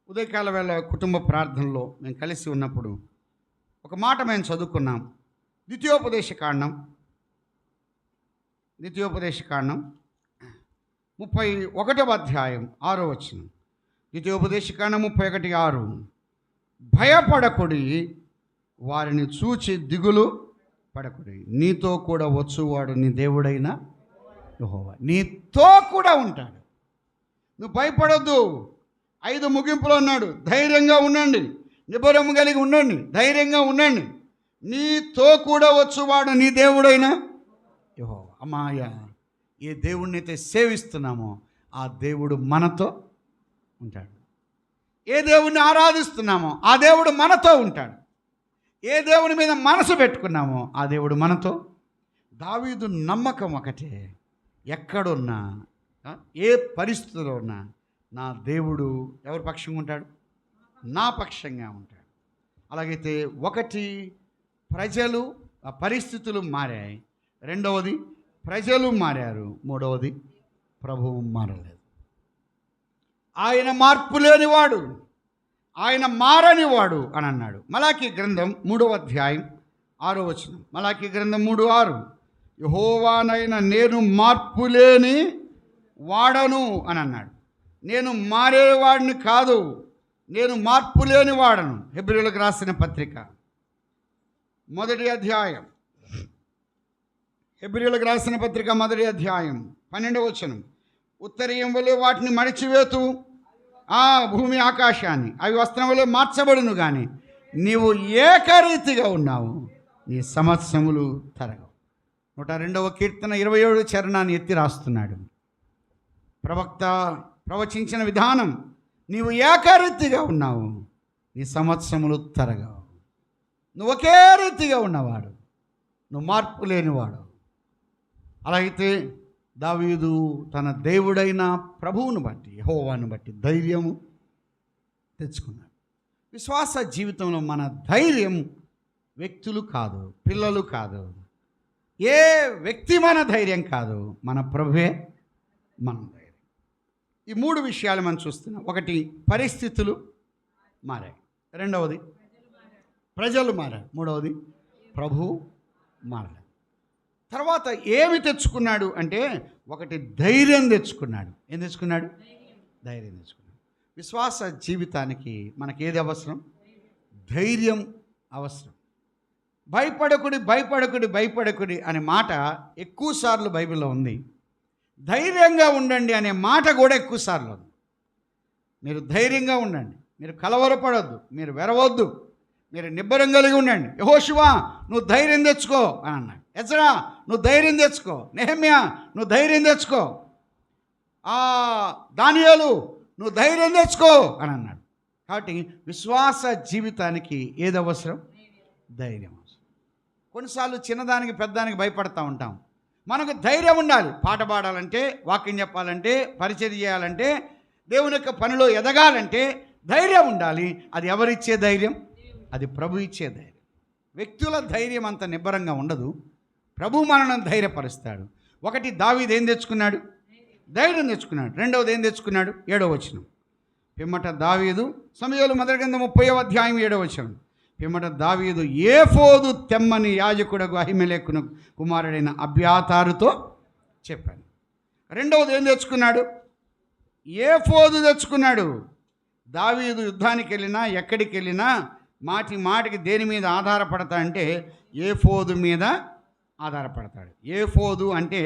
ఉదయకాల వేళ కుటుంబ ప్రార్థనలో మేము కలిసి ఉన్నప్పుడు ఒక మాట మేము చదువుకున్నాం. ద్వితీయోపదేశ కాండం 31వ అధ్యాయం 6వ వచనం. ద్వితీయోపదేశ కాండం 31:6. భయపడకుడి, వారిని చూచి దిగులు పడకుడి, నీతో కూడా వచ్చువాడు నీ దేవుడైన యెహోవా నీతో కూడా ఉంటాడు. నువ్వు భయపడొద్దు. 5 ముగింపులో ఉన్నాడు. ధైర్యంగా ఉండండి, నిబరం కలిగి ఉండండి, ధైర్యంగా ఉండండి. నీతో కూడా వచ్చువాడు నీ దేవుడైన యెహోవా. అమ్మాయ, ఏ దేవుడిని అయితే సేవిస్తున్నామో ఆ దేవుడు మనతో ఉంటాడు. ఏ దేవుడిని ఆరాధిస్తున్నామో ఆ దేవుడు మనతో ఉంటాడు. ఏ దేవుని మీద మనసు పెట్టుకున్నామో ఆ దేవుడు మనతో. దావీదు నమ్మకం ఒకటే, ఎక్కడున్నా, ఏ పరిస్థితిలో ఉన్నా నా దేవుడు ఎవరి పక్షంగా ఉంటాడు? నా పక్షంగా ఉంటాడు. అలాగైతే ఒకటి, ప్రజలు పరిస్థితులు మారాయి. రెండవది, ప్రజలు మారారు. మూడవది, ప్రభువు మారలేదు. ఆయన మార్పు లేనివాడు, ఆయన మారనివాడు అని అన్నాడు. మలాకీ గ్రంథం 3వ అధ్యాయం 6వ వచనం. మలాకీ గ్రంథం 3:6. యెహోవానైన నేను మార్పు లేని వాడను అని అన్నాడు. నేను మారేవాడిని కాదు, నేను మార్పు లేని వాడను. హెబ్రీయులకు రాసిన పత్రిక 1వ అధ్యాయం. హెబ్రీయులకు రాసిన పత్రిక 1వ అధ్యాయం 12వ వచనం. ఉత్తరీయం వలె వాటిని మడిచివేతు ఆ భూమి ఆకాశాన్ని, అవి వస్త్రం వలె మార్చబడును, కానీ నీవు ఏకరీతిగా ఉన్నావు, నీ సంవత్సరములు తరగవు. 102వ కీర్తన 27వ చరణాన్ని ఎత్తి రాస్తున్నాడు. ప్రవక్త ప్రవచించిన విధానం, నీవు ఏకరీతిగా ఉన్నావు, నీ సంవత్సరములు తరగవు. నువ్వు ఒకే రీతిగా ఉన్నవాడు, నువ్వు మార్పు లేనివాడు. అలా అయితే దావీదు తన దేవుడైన ప్రభువును బట్టి, యెహోవాను బట్టి ధైర్యము తెచ్చుకున్నాడు. విశ్వాస జీవితంలో మన ధైర్యం వ్యక్తులు కాదు, పిల్లలు కాదు, ఏ వ్యక్తి మన ధైర్యం కాదు, మన ప్రభువే మన ధైర్యం. ఈ 3 విషయాలు మనం చూస్తున్నాం. ఒకటి, పరిస్థితులు మారాయి. రెండవది, ప్రజలు మారారు. మూడవది, ప్రభువు మారాడు. తర్వాత ఏమి తెచ్చుకున్నాడు అంటే, ఒకటి ధైర్యం తెచ్చుకున్నాడు. ఏం తెచ్చుకున్నాడు? ధైర్యం తెచ్చుకున్నాడు. విశ్వాస జీవితానికి మనకి ఏది అవసరం? ధైర్యం అవసరం. భయపడకుడి భయపడకుడి భయపడకుడి అనే మాట ఎక్కువసార్లు బైబిల్లో ఉంది. ధైర్యంగా ఉండండి అనే మాట కూడా ఎక్కువసార్లు ఉంది. మీరు ధైర్యంగా ఉండండి, మీరు కలవరపడొద్దు, మీరు వెరవద్దు, మీరు నిబ్బరం కలిగి ఉండండి. యెహోషువ, నువ్వు ధైర్యం తెచ్చుకో అని అన్నాడు. ఎజ్రా, నువ్వు ధైర్యం తెచ్చుకో. నెహెమ్యా, నువ్వు ధైర్యం తెచ్చుకో. దానియేలు, నువ్వు ధైర్యం తెచ్చుకో అని అన్నాడు. కాబట్టి విశ్వాస జీవితానికి ఏది అవసరం? ధైర్యం అవసరం. కొన్నిసార్లు చిన్నదానికి పెద్దదానికి భయపడతా ఉంటాం. మనకు ధైర్యం ఉండాలి. పాట పాడాలంటే, వాక్యం చెప్పాలంటే, పరిచర్య చేయాలంటే, దేవుని యొక్క పనిలో ఎదగాలంటే ధైర్యం ఉండాలి. అది ఎవరిచ్చే ధైర్యం? అది ప్రభు ఇచ్చే ధైర్యం. వ్యక్తుల ధైర్యం అంత నిబ్బరంగా ఉండదు. ప్రభు మనల్ని ధైర్యపరుస్తాడు. ఒకటి, దావీదు ఏం తెచ్చుకున్నాడు? ధైర్యం తెచ్చుకున్నాడు. రెండవది ఏం తెచ్చుకున్నాడు? 7వ వచనం. పిమ్మట దావీదు, సమూయేలు మొదటి గ్రంథం 30వ అధ్యాయం 7వ వచనం. పిమ్మట దావీదు ఏఫోదు తెమ్మని యాజకుడకు అహిమెలెకును కుమారుడైన అబ్యాతారుతో చెప్పాను. రెండవది ఏం తెచ్చుకున్నాడు? ఏఫోదు తెచ్చుకున్నాడు. దావీదు యుద్ధానికి వెళ్ళినా, ఎక్కడికి వెళ్ళినా మాటికి దేని మీద ఆధారపడతా అంటే ఏఫోదు మీద ఆధారపడతాడు. ఏఫోదు అంటే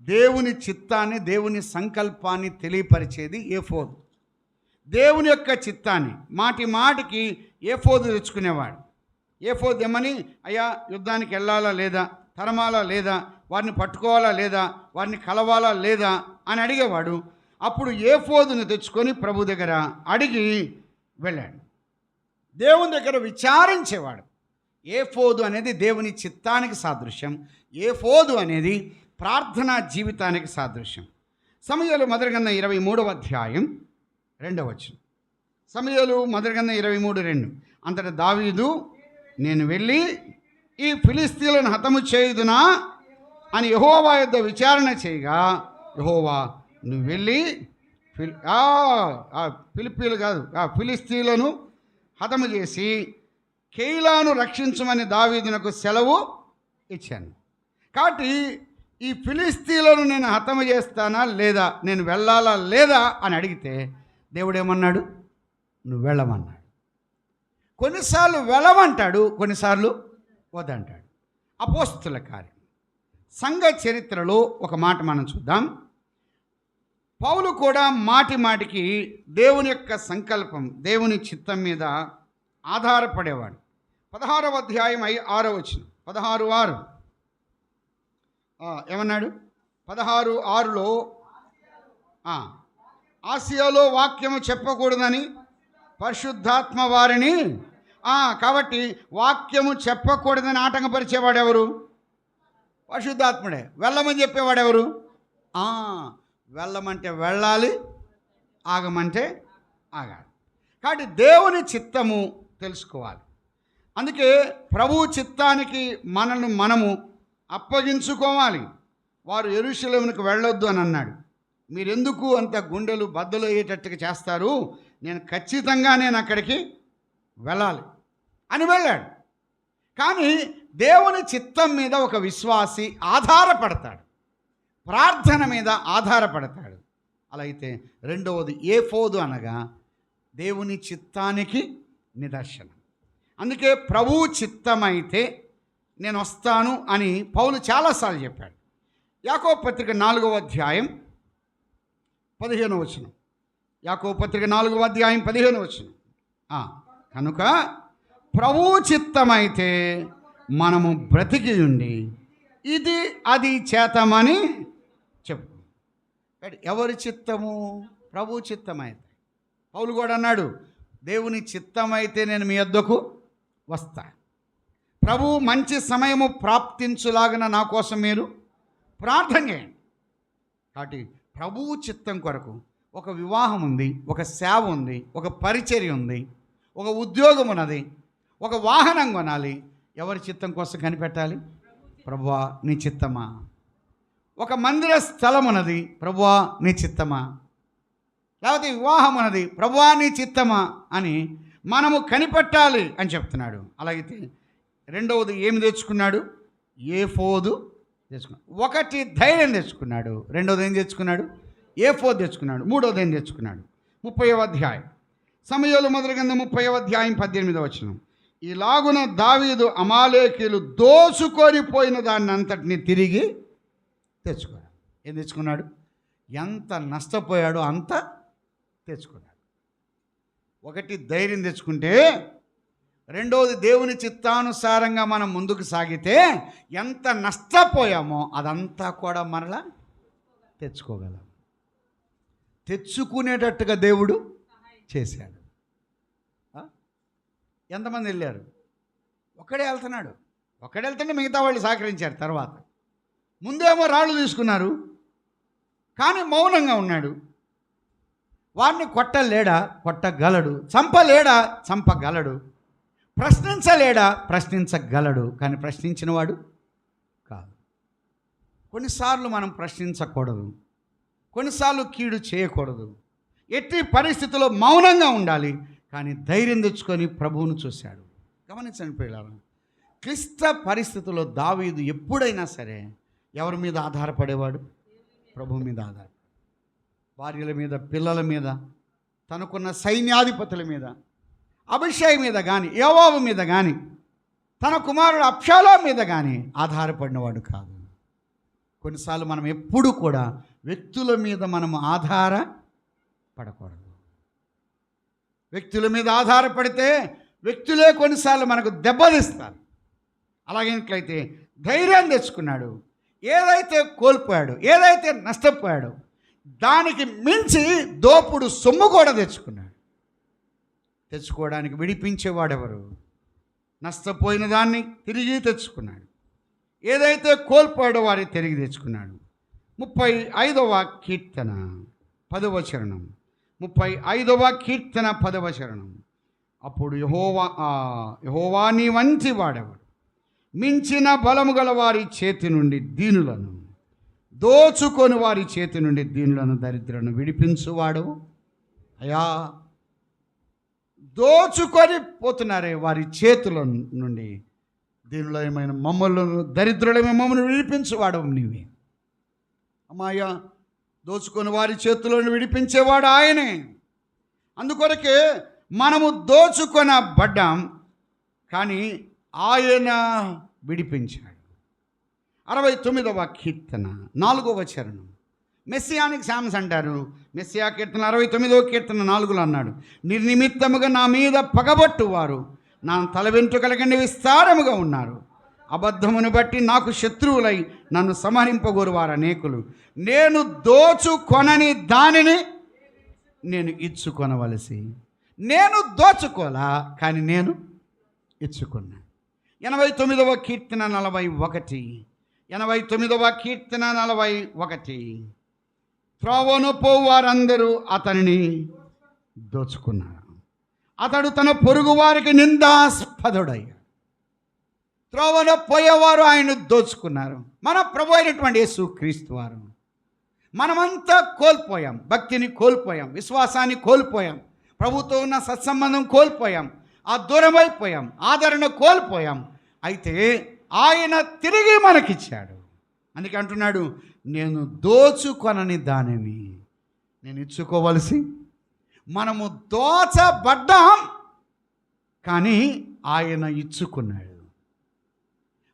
దేవుని చిత్తాన్ని, దేవుని సంకల్పాన్ని తెలియపరిచేది ఏఫోదు. దేవుని యొక్క చిత్తాన్ని మాటి మాటికి ఏఫోదు తెచ్చుకునేవాడు. ఏఫోదు ఏమని, అయ్యా యుద్ధానికి వెళ్ళాలా లేదా, తరమాలా లేదా, వారిని పట్టుకోవాలా లేదా, వారిని కలవాలా లేదా అని అడిగేవాడు. అప్పుడు ఏఫోదుని తెచ్చుకొని ప్రభు దగ్గర అడిగి వెళ్ళాడు. దేవుని దగ్గర విచారించేవాడు. ఏఫోదు అనేది దేవుని చిత్తానికి సాదృశ్యం. ఏఫోదు అనేది ప్రార్థనా జీవితానికి సాదృశ్యం. సమూయేలు మొదటి గ్రంథం 23వ అధ్యాయం 2వ వచనం. సమూయేలు మొదటి గ్రంథం 23:2. అంతటా దావీదు, నేను వెళ్ళి ఈ ఫిలిస్తీయులను హతము చేయుదునా అని యెహోవా యొద్ద విచారణ చేయగా, యెహోవా, నువ్వు వెళ్ళి ఫిలిస్తీయులను హతము చేసి కెయిలాను రక్షించమని దావీదునకు సెలవు ఇచ్చాను. కాబట్టి ఈ ఫిలిస్తీయులను నేను హతము చేస్తానా లేదా, నేను వెళ్ళాలా లేదా అని అడిగితే దేవుడు ఏమన్నాడు? నువ్వు వెళ్ళమన్నాడు. కొన్నిసార్లు వెళ్ళమంటాడు, కొన్నిసార్లు వద్దంటాడు. అపోస్తుల కార్యం సంఘ చరిత్రలో ఒక మాట మనం చూద్దాం. పౌలు కూడా మాటి మాటికి దేవుని యొక్క సంకల్పం, దేవుని చిత్తం మీద ఆధారపడేవాడు. 16వ అధ్యాయం 6వ వచనం. 16:6 ఏమన్నాడు? 16:6లో ఆసియాలో వాక్యము చెప్పకూడదని పరిశుద్ధాత్మ వారిని, కాబట్టి వాక్యము చెప్పకూడదని ఆటంకపరిచేవాడు ఎవరు? పరిశుద్ధాత్ముడే. వెళ్ళమని చెప్పేవాడు ఎవరు? వెళ్ళమంటే వెళ్ళాలి, ఆగమంటే ఆగాలి. కాబట్టి దేవుని చిత్తము తెలుసుకోవాలి. అందుకే ప్రభు చిత్తానికి మనల్ని మనము అప్పగించుకోవాలి. వారు యెరూషలేమునకు వెళ్ళొద్దు అని అన్నాడు. మీరెందుకు అంత గుండెలు బద్దలు అయ్యేటట్టుగా చేస్తారు? నేను అక్కడికి వెళ్ళాలి అని వెళ్ళాడు. కానీ దేవుని చిత్తం మీద ఒక విశ్వాసి ఆధారపడతాడు, ప్రార్థన మీద ఆధారపడతాడు. అలా అయితే రెండవది ఏఫోదు అనగా దేవుని చిత్తానికి నిదర్శనం. అందుకే ప్రభు చిత్తమైతే నేను వస్తాను అని పౌలు చాలాసార్లు చెప్పాడు. యాకోబు పత్రిక 4వ అధ్యాయం 15వ వచనం. యాకోబు పత్రిక 4వ అధ్యాయం 15వ వచనం. కనుక ప్రభు చిత్తమైతే మనము బ్రతికి ఉండి ఇది అది చేతమని చెప్పు. ఎవరి చిత్తము? ప్రభు చిత్తమైతే. పౌలు కూడా అన్నాడు, దేవుని చిత్తమైతే నేను మీ వద్దకు వస్తా. ప్రభు మంచి సమయము ప్రాప్తించులాగిన నా కోసం మీరు ప్రార్థన చేయండి. కాబట్టి ప్రభువు చిత్తం కొరకు ఒక వివాహం ఉంది, ఒక సేవ ఉంది, ఒక పరిచర్య ఉంది, ఒక ఉద్యోగం ఉన్నది, ఒక వాహనం కొనాలి. ఎవరి చిత్తం కోసం కనిపెట్టాలి? ప్రభువా నీ చిత్తమా? ఒక మందిర స్థలం ఉన్నది, ప్రభువా నీ చిత్తమా? లేకపోతే వివాహం ఉన్నది, ప్రభువా నీ చిత్తమా అని మనము కనిపెట్టాలి అని చెప్తున్నాడు. అలాగైతే రెండవది ఏమి తెచ్చుకున్నాడు? ఏఫోదు తెచ్చుకున్నాడు. ఒకటి ధైర్యం తెచ్చుకున్నాడు, రెండవది ఏం తెచ్చుకున్నాడు? ఏఫోదు తెచ్చుకున్నాడు. మూడవది ఏం తెచ్చుకున్నాడు? 30వ అధ్యాయం. సమూయేలు మొదటి గ్రంథం 30వ అధ్యాయం 18వ వచనం. ఇలాగున దావీదు అమాలేకీయులు దోచుకొని పోయిన దాన్ని అంతటిని తిరిగి తెచ్చుకున్నాడు. ఏం తెచ్చుకున్నాడు? ఎంత నష్టపోయాడో అంత తెచ్చుకున్నాడు. ఒకటి ధైర్యం తెచ్చుకుంటే, రెండవది దేవుని చిత్తానుసారంగా మనం ముందుకు సాగితే ఎంత నష్టపోయామో అదంతా కూడా మరలా తెచ్చుకోగలం. తెచ్చుకునేటట్టుగా దేవుడు చేశాడు. ఎంతమంది వెళ్ళారు? ఒక్కడే వెళ్తున్నాడు. ఒక్కడే వెళ్తుంటే మిగతా వాళ్ళు సహకరించారు. తర్వాత ముందేమో రాళ్ళు తీసుకున్నారు, కానీ మౌనంగా ఉన్నాడు. వారిని కొట్టలేడా? కొట్టగలడు. చంపలేడా? చంపగలడు. ప్రశ్నించలేడా? ప్రశ్నించగలడు. కానీ ప్రశ్నించినవాడు కాదు. కొన్నిసార్లు మనం ప్రశ్నించకూడదు, కొన్నిసార్లు కీడు చేయకూడదు. ఎట్టి పరిస్థితుల్లో మౌనంగా ఉండాలి. కానీ ధైర్యం తెచ్చుకొని ప్రభువును చూశాడు. గమనించండి పిల్లలు, క్లిష్ట పరిస్థితుల్లో దావీదు ఎప్పుడైనా సరే ఎవరి మీద ఆధారపడేవాడు? ప్రభు మీద ఆధారపడి, భార్యల మీద, పిల్లల మీద, తనకున్న సైన్యాధిపతుల మీద, అభిషేక్ మీద కానీ, యోవాబు మీద కానీ తన కుమారుడు అబ్షాలోము మీద కానీ ఆధారపడినవాడు కాదు. కొన్నిసార్లు మనం ఎప్పుడు కూడా వ్యక్తుల మీద మనము ఆధారపడకూడదు. వ్యక్తుల మీద ఆధారపడితే వ్యక్తులే కొన్నిసార్లు మనకు దెబ్బతీస్తారు. అలాగేట్లయితే ధైర్యం తెచ్చుకున్నాడు. ఏదైతే కోల్పోయాడు, ఏదైతే నష్టపోయాడు, దానికి మించి దోపుడు సొమ్ము కూడా తెచ్చుకోవడానికి విడిపించేవాడెవరు? నష్టపోయిన దాన్ని తిరిగి తెచ్చుకున్నాడు. ఏదైతే కోల్పోయాడో వారిని తిరిగి తెచ్చుకున్నాడు. 35వ కీర్తన 10వ చరణం. 35వ కీర్తన 10వ చరణం. అప్పుడు యెహోవా నీ వంటి వాడెవడు? మించిన బలము గల వారి చేతి నుండి దీనులను, దోచుకొని వారి చేతి నుండి దీనులను, దరిద్రులను విడిపించువాడు. అయా, దోచుకొని పోతున్నారే వారి చేతుల నుండి దీనులమైన మమ్మల్ని, దరిద్రులమైన మమ్మల్ని విడిపించువాడు నీవే. అమ్మాయ్యా, దోచుకొని వారి చేతులను విడిపించేవాడు ఆయనే. అందుకొరకే మనము దోచుకొనబడ్డాం, కానీ ఆయన విడిపించాడు. 69వ కీర్తన 4వ చరణం. మెస్సియానిక్ సామ్స్ అంటారు. మెస్సియా కీర్తన 69వ కీర్తన 4లో అన్నాడు, నిర్నిమిత్తముగా నా మీద పగబట్టువారు నా తల వెంట్రుకలకంటే విస్తారముగా ఉన్నారు. అబద్ధమును బట్టి నాకు శత్రువులై నన్ను సంహరింపగోరు వారు అనేకులు. నేను దోచుకొనని దానిని నేను ఇచ్చుకొనవలసి. నేను దోచుకోలా, కానీ నేను ఇచ్చుకున్నా. 89వ కీర్తన 41. 89వ కీర్తన 41. త్రోవను పోవారందరూ అతనిని దోచుకున్నారు. అతడు తన పొరుగు వారికి నిందాస్పదుడయ్యాడు. త్రోవను పోయేవారు ఆయన దోచుకున్నారు. మన ప్రభు అయినటువంటి యేసు క్రీస్తు వారు. మనమంతా కోల్పోయాం. భక్తిని కోల్పోయాం, విశ్వాసాన్ని కోల్పోయాం, ప్రభుతో ఉన్న సత్సంబంధం కోల్పోయాం, ఆ దూరమైపోయాం, ఆదరణ కోల్పోయాం. అయితే ఆయన తిరిగి మనకిచ్చాడు. అందుకే అంటున్నాడు, నేను దోచుకొనని దానిని నేను ఇచ్చుకోవలసి. మనము దోచబడ్డాం, కానీ ఆయన ఇచ్చుకున్నాడు.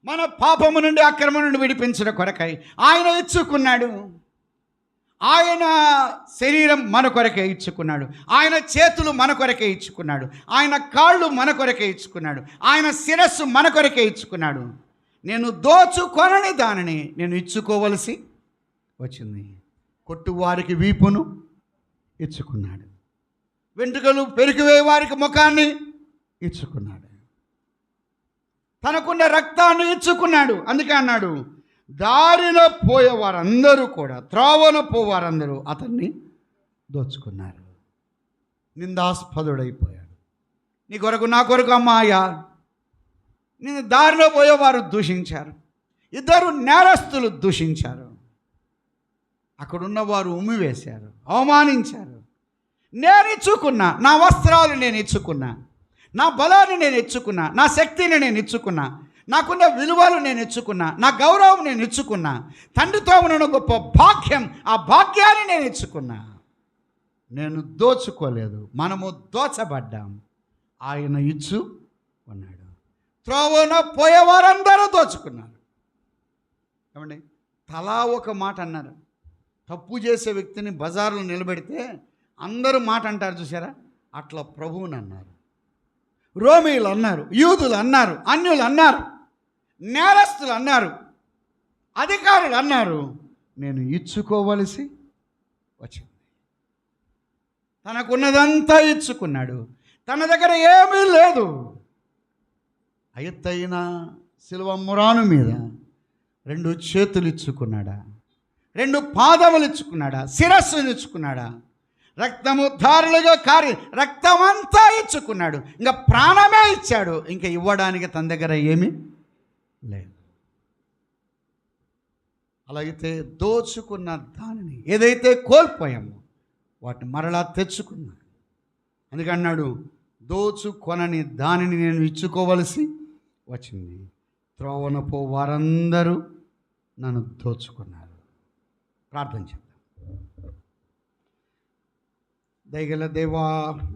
మన పాపము నుండి, అక్రమం నుండి విడిపించిన కొరకై ఆయన ఇచ్చుకున్నాడు. ఆయన శరీరం మన కొరకే ఇచ్చుకున్నాడు. ఆయన చేతులు మన కొరకే ఇచ్చుకున్నాడు. ఆయన కాళ్ళు మన కొరకే ఇచ్చుకున్నాడు. ఆయన శిరస్సు మన కొరకే ఇచ్చుకున్నాడు. నేను దోచుకొనని దానిని నేను ఇచ్చుకోవలసి వచ్చింది. కొట్టువారికి వీపును ఇచ్చుకున్నాడు. వెంట్రుకలు పెరిగివే వారికి ముఖాన్ని ఇచ్చుకున్నాడు. తనకున్న రక్తాన్ని ఇచ్చుకున్నాడు. అందుకే అన్నాడు, దారిన పోయేవారందరూ కూడా, త్రోవన పోవారందరూ అతన్ని దోచుకున్నారు. నిందాస్పదుడైపోయాడు. నీ కొరకు, నా కొరకు అమ్మాయా, నేను దారిలో పోయేవారు దూషించారు. 2 నేరస్తులు దూషించారు. అక్కడున్నవారు ఉమ్మివేశారు, అవమానించారు. నేను ఇచ్చుకున్నా, నా వస్త్రాలు నేను ఇచ్చుకున్నా, నా బలాన్ని నేను ఇచ్చుకున్నా, నా శక్తిని నేను ఇచ్చుకున్నా, నాకున్న విలువలు నేను ఇచ్చుకున్నా, నా గౌరవం నేను ఇచ్చుకున్నా, తండ్రితో ఉన్న గొప్ప భాగ్యం, ఆ భాగ్యాన్ని నేను ఇచ్చుకున్నా. నేను దోచుకోలేదు. మనము దోచబడ్డాం, ఆయన ఇచ్చుకున్నాడు. త్రోవన పోయేవారందరూ దోచుకున్నారు. ఏమండి, తలా ఒక మాట అన్నారు. తప్పు చేసే వ్యక్తిని బజారులో నిలబెడితే అందరూ మాట అంటారు చూసారా, అట్లా ప్రభువుని అన్నారు. రోమీయులు అన్నారు, యూదులు అన్నారు, అన్యులు అన్నారు, నేరస్తులు అన్నారు, అధికారులు అన్నారు. నేను ఇచ్చుకోవలసి వచ్చింది. తనకున్నదంతా ఇచ్చుకున్నాడు. తన దగ్గర ఏమీ లేదు. ఎత్తైన సిలువ మ్రాను మీద 2 చేతులు ఇచ్చుకున్నాడా, 2 పాదములు ఇచ్చుకున్నాడా, శిరస్సును ఇచ్చుకున్నాడా, రక్తము ధారలుగా కారి రక్తమంతా ఇచ్చుకున్నాడు. ఇంకా ప్రాణమే ఇచ్చాడు. ఇంకా ఇవ్వడానికి తన దగ్గర ఏమీ లేదు. అలాగైతే దోచుకున్న దానిని, ఏదైతే కోల్పోయామో వాటిని మరలా తెచ్చుకున్నాడు. అందుకన్నాడు, దోచుకొనని దానిని నేను ఇచ్చుకోవలసి వచ్చింది. త్రోవన పో వారందరూ నన్ను దోచుకున్నారు. ప్రార్థన చేద్దాం. దయగల దేవా,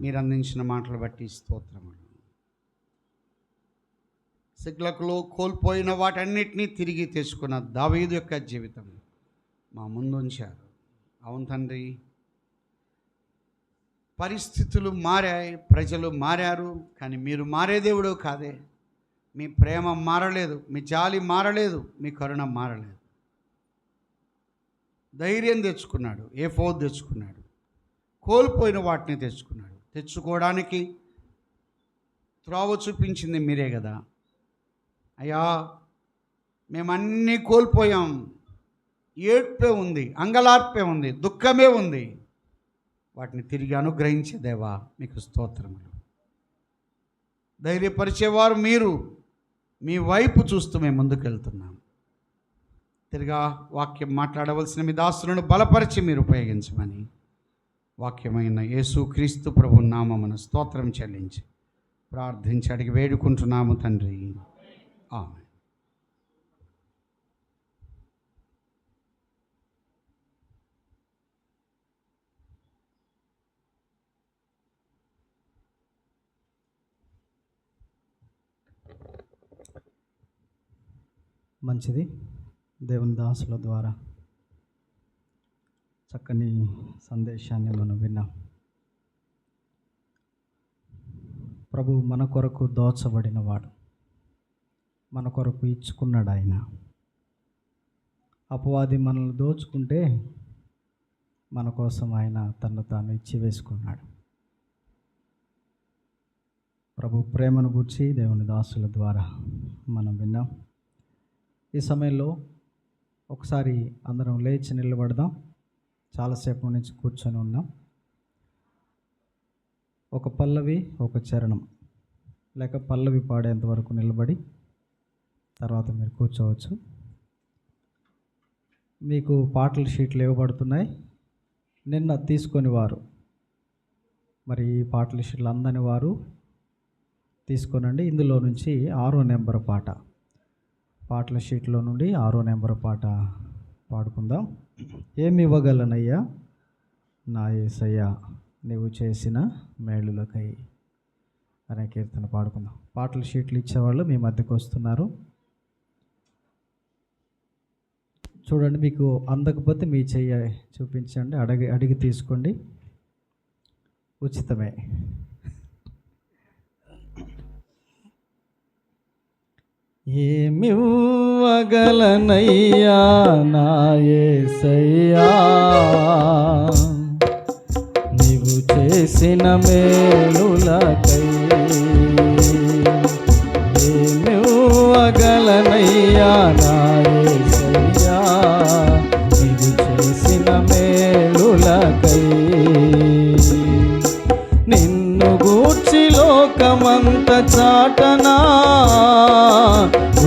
మీరు అందించిన మాటలు బట్టి స్తోత్రములు. సిగ్లకులో కోల్పోయిన వాటన్నిటినీ తిరిగి తెచ్చుకున్న దావీదు యొక్క జీవితం మా ముందు ఉంచారు. అవును తండ్రి, పరిస్థితులు మారాయి, ప్రజలు మారారు, కానీ మీరు మారే దేవుడు కాదే. మీ ప్రేమ మారలేదు, మీ జాలి మారలేదు, మీ కరుణ మారలేదు. ధైర్యం తెచ్చుకున్నాడు, ఏఫోదు తెచ్చుకున్నాడు, కోల్పోయిన వాటిని తెచ్చుకున్నాడు. తెచ్చుకోవడానికి త్రోవ చూపించింది మీరే కదా అయ్యా. మేమన్నీ కోల్పోయాం, ఏడ్పే ఉంది, అంగలార్పే ఉంది, దుఃఖమే ఉంది. వాటిని తిరిగి అనుగ్రహించే దేవా మీకు స్తోత్రములు. ధైర్యపరిచేవారు మీరు, మీ వైపు చూస్తూ మేము ముందుకెళ్తున్నాం. తిరిగా వాక్యం మాట్లాడవలసిన మీ దాసులను బలపరిచి మీరు ఉపయోగించమని వాక్యమైన యేసుక్రీస్తు ప్రభు నామమున స్తోత్రం చెల్లించి ప్రార్థించి అడిగి వేడుకుంటున్నాము తండ్రి, ఆమేన్. మంచిది. దేవుని దాసుల ద్వారా చక్కని సందేశాన్ని మనం విన్నాం. ప్రభు మన కొరకు దోచబడినవాడు, మన కొరకు ఇచ్చుకున్నాడు ఆయన. అపవాది మనల్ని దోచుకుంటే మన కోసం ఆయన తను తాను ఇచ్చి వేసుకున్నాడు. ప్రభు ప్రేమను గూర్చి దేవుని దాసుల ద్వారా మనం విన్నాం. ఈ సమయంలో ఒకసారి అందరం లేచి నిలబడదాం. చాలాసేపు నుంచి కూర్చొని ఉన్నాం. ఒక పల్లవి, ఒక చరణం, లేక పల్లవి పాడేంత వరకు నిలబడి తర్వాత మీరు కూర్చోవచ్చు. మీకు పాటల షీట్లు ఇవ్వబడుతున్నాయి. నిన్న తీసుకొని వారు, మరి ఈ పాటల షీట్లు అందని వారు తీసుకోనండి. ఇందులో నుంచి 6వ నెంబర్ పాటల షీట్లో నుండి 6వ నెంబర్ పాట పాడుకుందాం. ఏమి ఇవ్వగలనయ్యా నా యేసయ్యా నీవు చేసిన మేలులకై అనే కీర్తన పాడుకుందాం. పాటల షీట్లు ఇచ్చేవాళ్ళు మీ మధ్యకు వస్తున్నారు. చూడండి, మీకు అందకపోతే మీ చెయ్యి చూపించండి, అడిగి తీసుకోండి, ఉచితమే. ఏమివ్వగలనయ్యా నా యేసయ్యా నీవు చేసిన మేలులకై. ఏమివ్వగలనయ్యా నా యేసయ్యా నీవు చేసిన మేలులకై. నిన్ను గూర్చి లోకమంత చాటనా,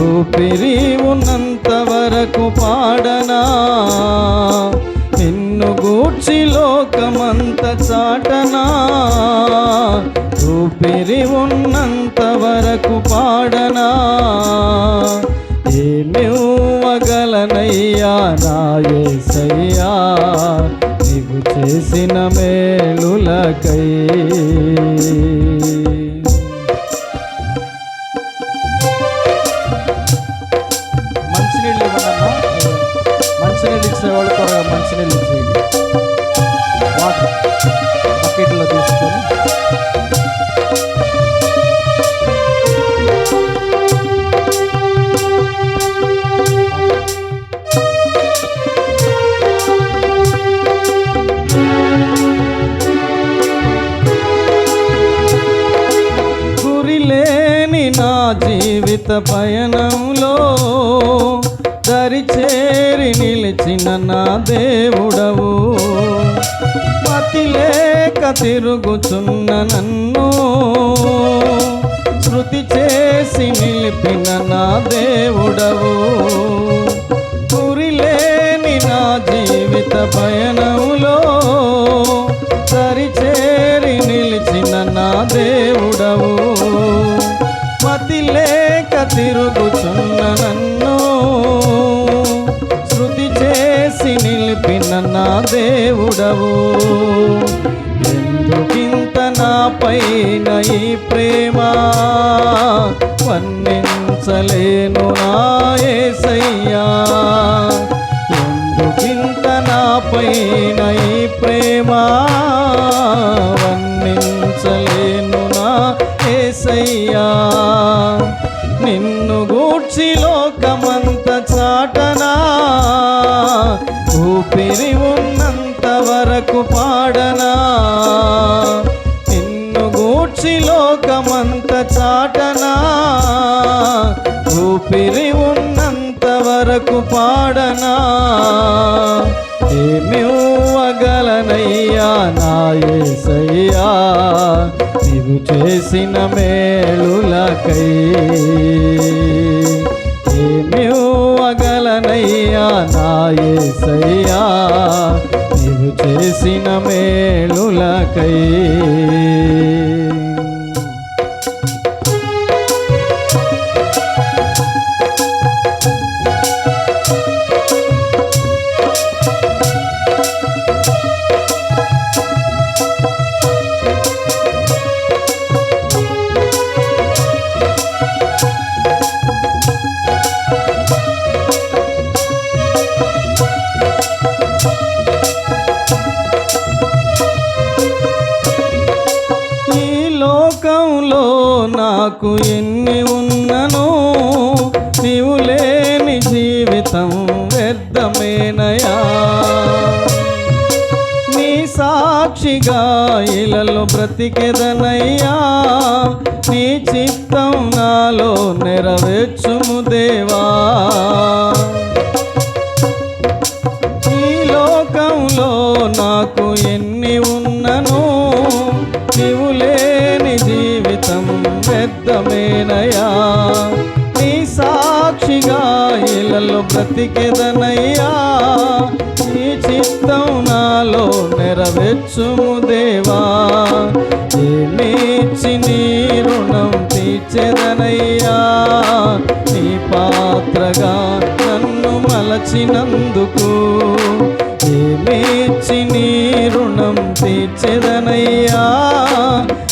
ఊపిరి ఉన్నంత వరకు పాడనా. నిన్ను గూర్చి లోకమంత చాటనా, ఊపిరి ఉన్నంత వరకు పాడనా. ఏమివ్వగలనయ్యా నా యేసయ్యా నీవు చేసిన మేలులకై. మంచినీళ్ళు ఇవ్వనన్నా, మంచినీళ్ళు ఇచ్చేవాళ్ళు త్వరగా మంచినీళ్ళు ఇచ్చేయండి. వాటర్ బకెట్లో తీసుకొని గురిలేని నా జీవిత పయనంలో దరిచేరి నిలిచిన నా దేవుడవు. మతి లేక తిరుగుచున్న నన్ను శృతి చేసి నిలిపిన నా దేవుడవు. గురిలేని నా జీవిత పయనంలో దరిచేరి నిలిచిన నా దేవుడవు. మతి లేక తిరుగుచున్న నన్ను శృతి చేసి నిలిపిన నా దేవుడవు. ఎందుకింత నా పైన ఈ ప్రేమ, వర్ణించ వర్ణించలేను నా యేసయ్యా. ఎందుకింత నాపైన ఈ ప్రేమ, వర్ణించలేను నా యేసయ్యా. నిన్ను గూర్చి లోకమంత చాటనా, ఊపిరి ఉన్నంత వరకు పాడనా. నిన్ను గూర్చి లోకమంత చాటనా, ఊపిరి ఉన్నంత వరకు పాడనా. ఏమివ్వగలనయ్యా నా యేసయ్యా, నీవు చేసిన మేలులకై. ఏమివ్వగలనయ్యా నా యేసయ్యా, నీవు చేసిన మేలులకై. లోకంలో నాకు ఎన్ని ఉన్నను, నీవు లేని జీవితం వ్యర్థమేనయా. నీ సాక్షిగా ఇలలో బ్రతికెదనయ్యా, నీ చిత్తం నాలో నెరవేర్చుము దేవా. ఈ లోకంలో నాకు ఎన్ని ఉన్నను, నీవు లేని జీవితం వ్యర్థమేనయా. నీ సాక్షిగా ఇలలో బ్రతికెదనయ్యా, నీ చిత్తం నాలో నెరవేర్చుము దేవా. ఏమిచ్చి నీ రుణం తీర్చెదనయ్యా, నీ పాత్రగా నన్ను మలచినందుకు. ఏమిచ్చి నీ రుణం తీర్చెదనయ్యా,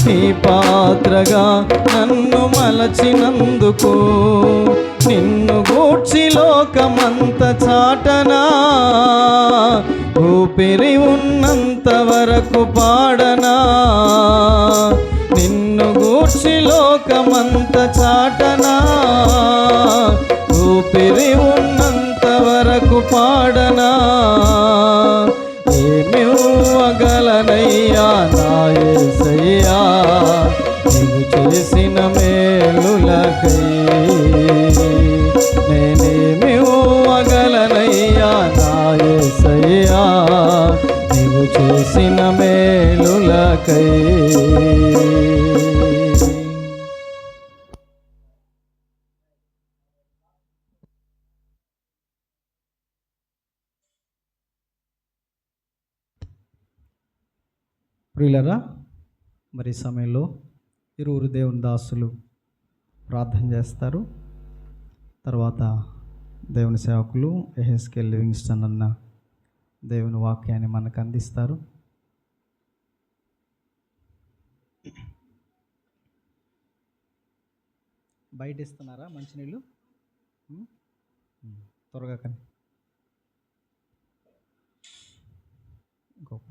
నీ పాత్రగా నన్ను మలచినందుకు. నిన్ను గూర్చి లోకమంత చాటనా, ఊపిరి ఉన్నంత వరకు పాడనా. నిన్ను గూర్చి లోకమంత చాటనా, ఊపిరి ఉన్నంత వరకు పాడనా. ఏమివ్వగలనయ్యా నా యేసయ్యా, నీవు చేసిన మేలులకై. నేనేమివ్వగలనయ్యా నా యేసయ్యా, నీవు చేసిన మేలులకై. ప్రియులరా, మరి ఈ సమయంలో ఇరువురు దేవుని దాసులు ప్రార్థన చేస్తారు. తర్వాత దేవుని సేవకులు ఎహెస్కేల్ లివింగ్స్టన్ అన్న దేవుని వాక్యాన్ని మనకు అందిస్తారు. బయట ఇస్తున్నారా మంచినీళ్ళు? త్వరగా కానీ ఇంకొక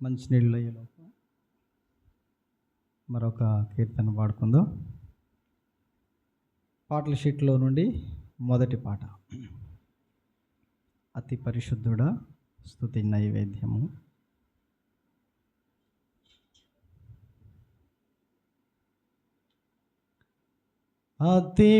మంచినీళ్ళు అయ్యేలోపు మరొక కీర్తన పాడుకుందాం. పాటల షీట్లో నుండి మొదటి పాట, అతి పరిశుద్ధుడా స్తుతి నైవేద్యము. అతి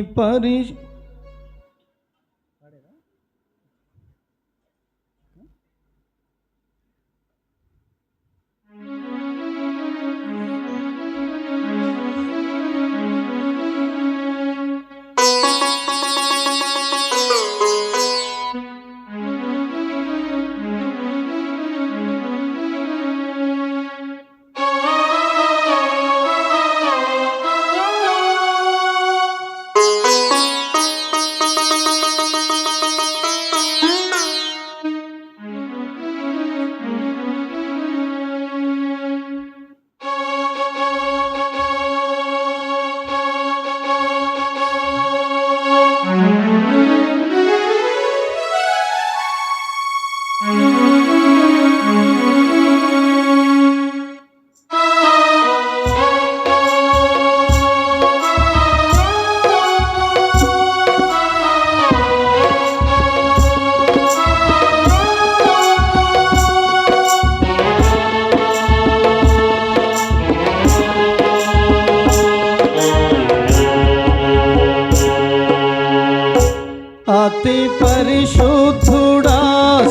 అతి పరిశుద్ధుడా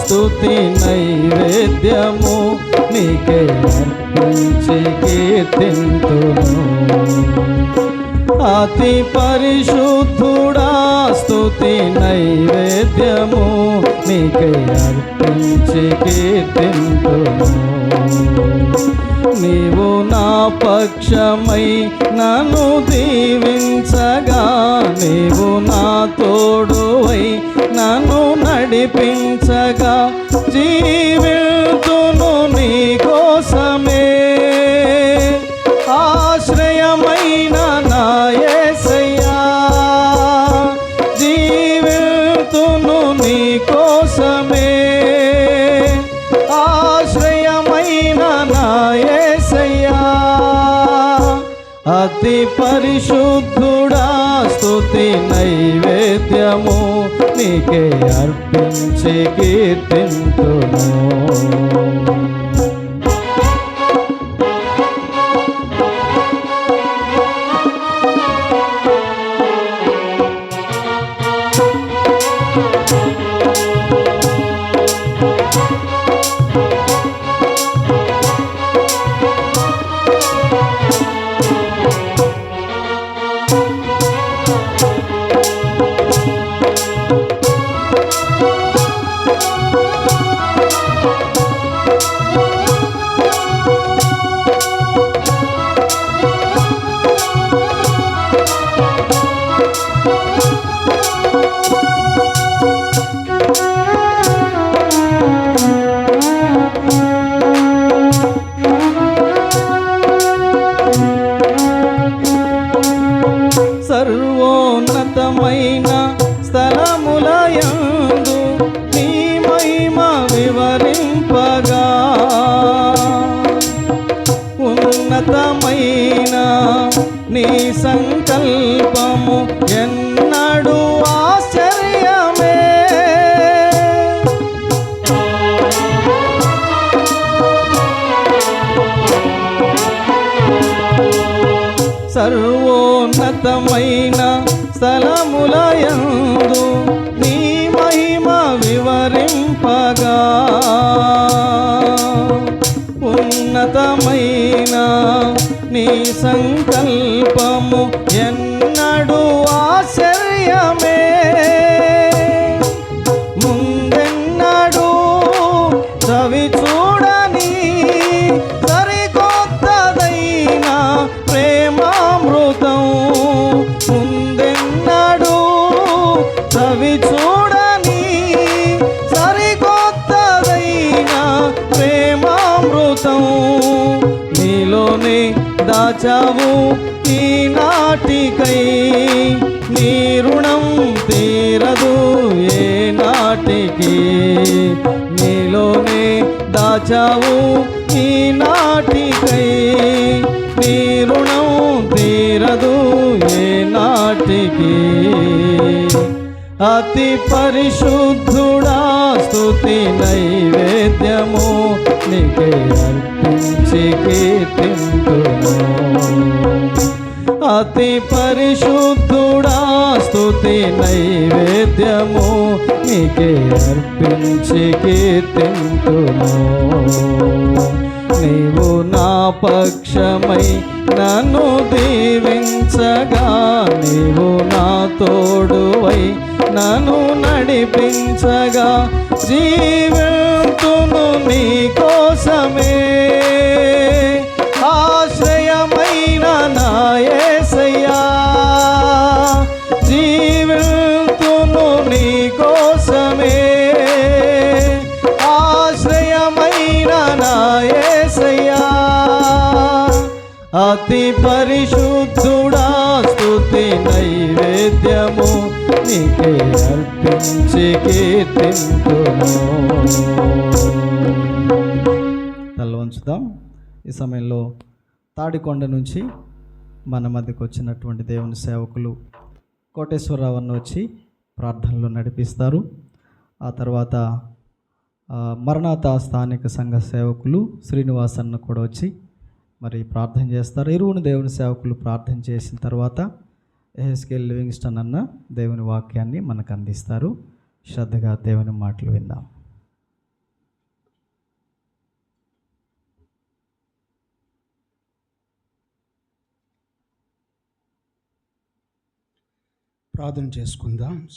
స్తుతి నైవేద్యము నీకే అర్పించి కీర్తింతును. అతి పరిశుద్ధుడా స్తుతి నైవేద్యము నీకే అర్పించి కీర్తింతును. నీవు నా పక్షమై నన్ను దీవించగా, నీవు నా తోడువై నన్ను నడిపించగా, జీవితును నీ కోసమే ఆశ్రయమైన నా యేసయ్యా. జీవితును నీ కోసమే ఆశ్రయమైన నా యేసయ్యా. అతి పరిశుద్ధుడా స్తుతి నైవేద్యము నీకే అర్పించి కీర్తింతును. సర్వోన్నతమైన స్థలములయందు నీ మహిమ వివరింపగా, ఉన్నతమైన నీ సంకల్పము ఎన్నడూ ఆశ్చర్యమే. సర్వోన్నతమైన స్థలములయందు నీ మహిమ వివరింపగా, ఉన్నతమైన నీ సంకల్పము ఎన్నడూ ఆశ్చర్యమే. ముందెన్నడూ చవి చూడని సరికొత్తదైన ప్రేమామృతం, ముందెన్నడూ చవి చూడని సరికొత్తదైన ప్రేమామృతం నీలోనే దాచావు ఈనాటికై. నీ రుణం తీరదు ఏ నాటికి, నీలోనే దాచావు ఈనాటికై. నీ రుణం తీరదు ఏ నాటికి. అతి పరిశుద్ధుడా స్తుతి నైవేద్యము నీకే అర్పించి కీర్తింతును. అతి పరిశుద్ధుడా స్తుతి నైవేద్యము నీకే అర్పించి కీర్తింతును. నీవు నా పక్షమై నన్ను దీవించగా, నీవు నా తోడువై నన్ను నడిపించగా, జీవితును నీ కోసమే ఆశ్రయమైన నా యేసయ్యా. జీవితును నీ కోసమే ఆశ్రయమైన నా యేసయ్యా. అతి పరిశుద్ధుడా స్తుతి నైవేద్యము నీకే అర్పించి కీర్తింతును. తల వంచుదాం. ఈ సమయంలో తాడికొండ నుంచి మన మధ్యకు వచ్చినటువంటి దేవుని సేవకులు కోటేశ్వరరావు అన్న వచ్చి ప్రార్థనలు నడిపిస్తారు. ఆ తర్వాత మరణాత స్థానిక సంఘ సేవకులు శ్రీనివాస్ అన్న కూడా వచ్చి మరి ప్రార్థన చేస్తారు. ఇరువును దేవుని సేవకులు ప్రార్థన చేసిన తర్వాత ఎహెస్కేల్ లివింగ్స్టన్ అన్న దేవుని వాక్యాన్ని మనకు అందిస్తారు. శ్రద్ధగా దేవుని మాటలు విందాం. ప్రార్థన చేసుకుందాం.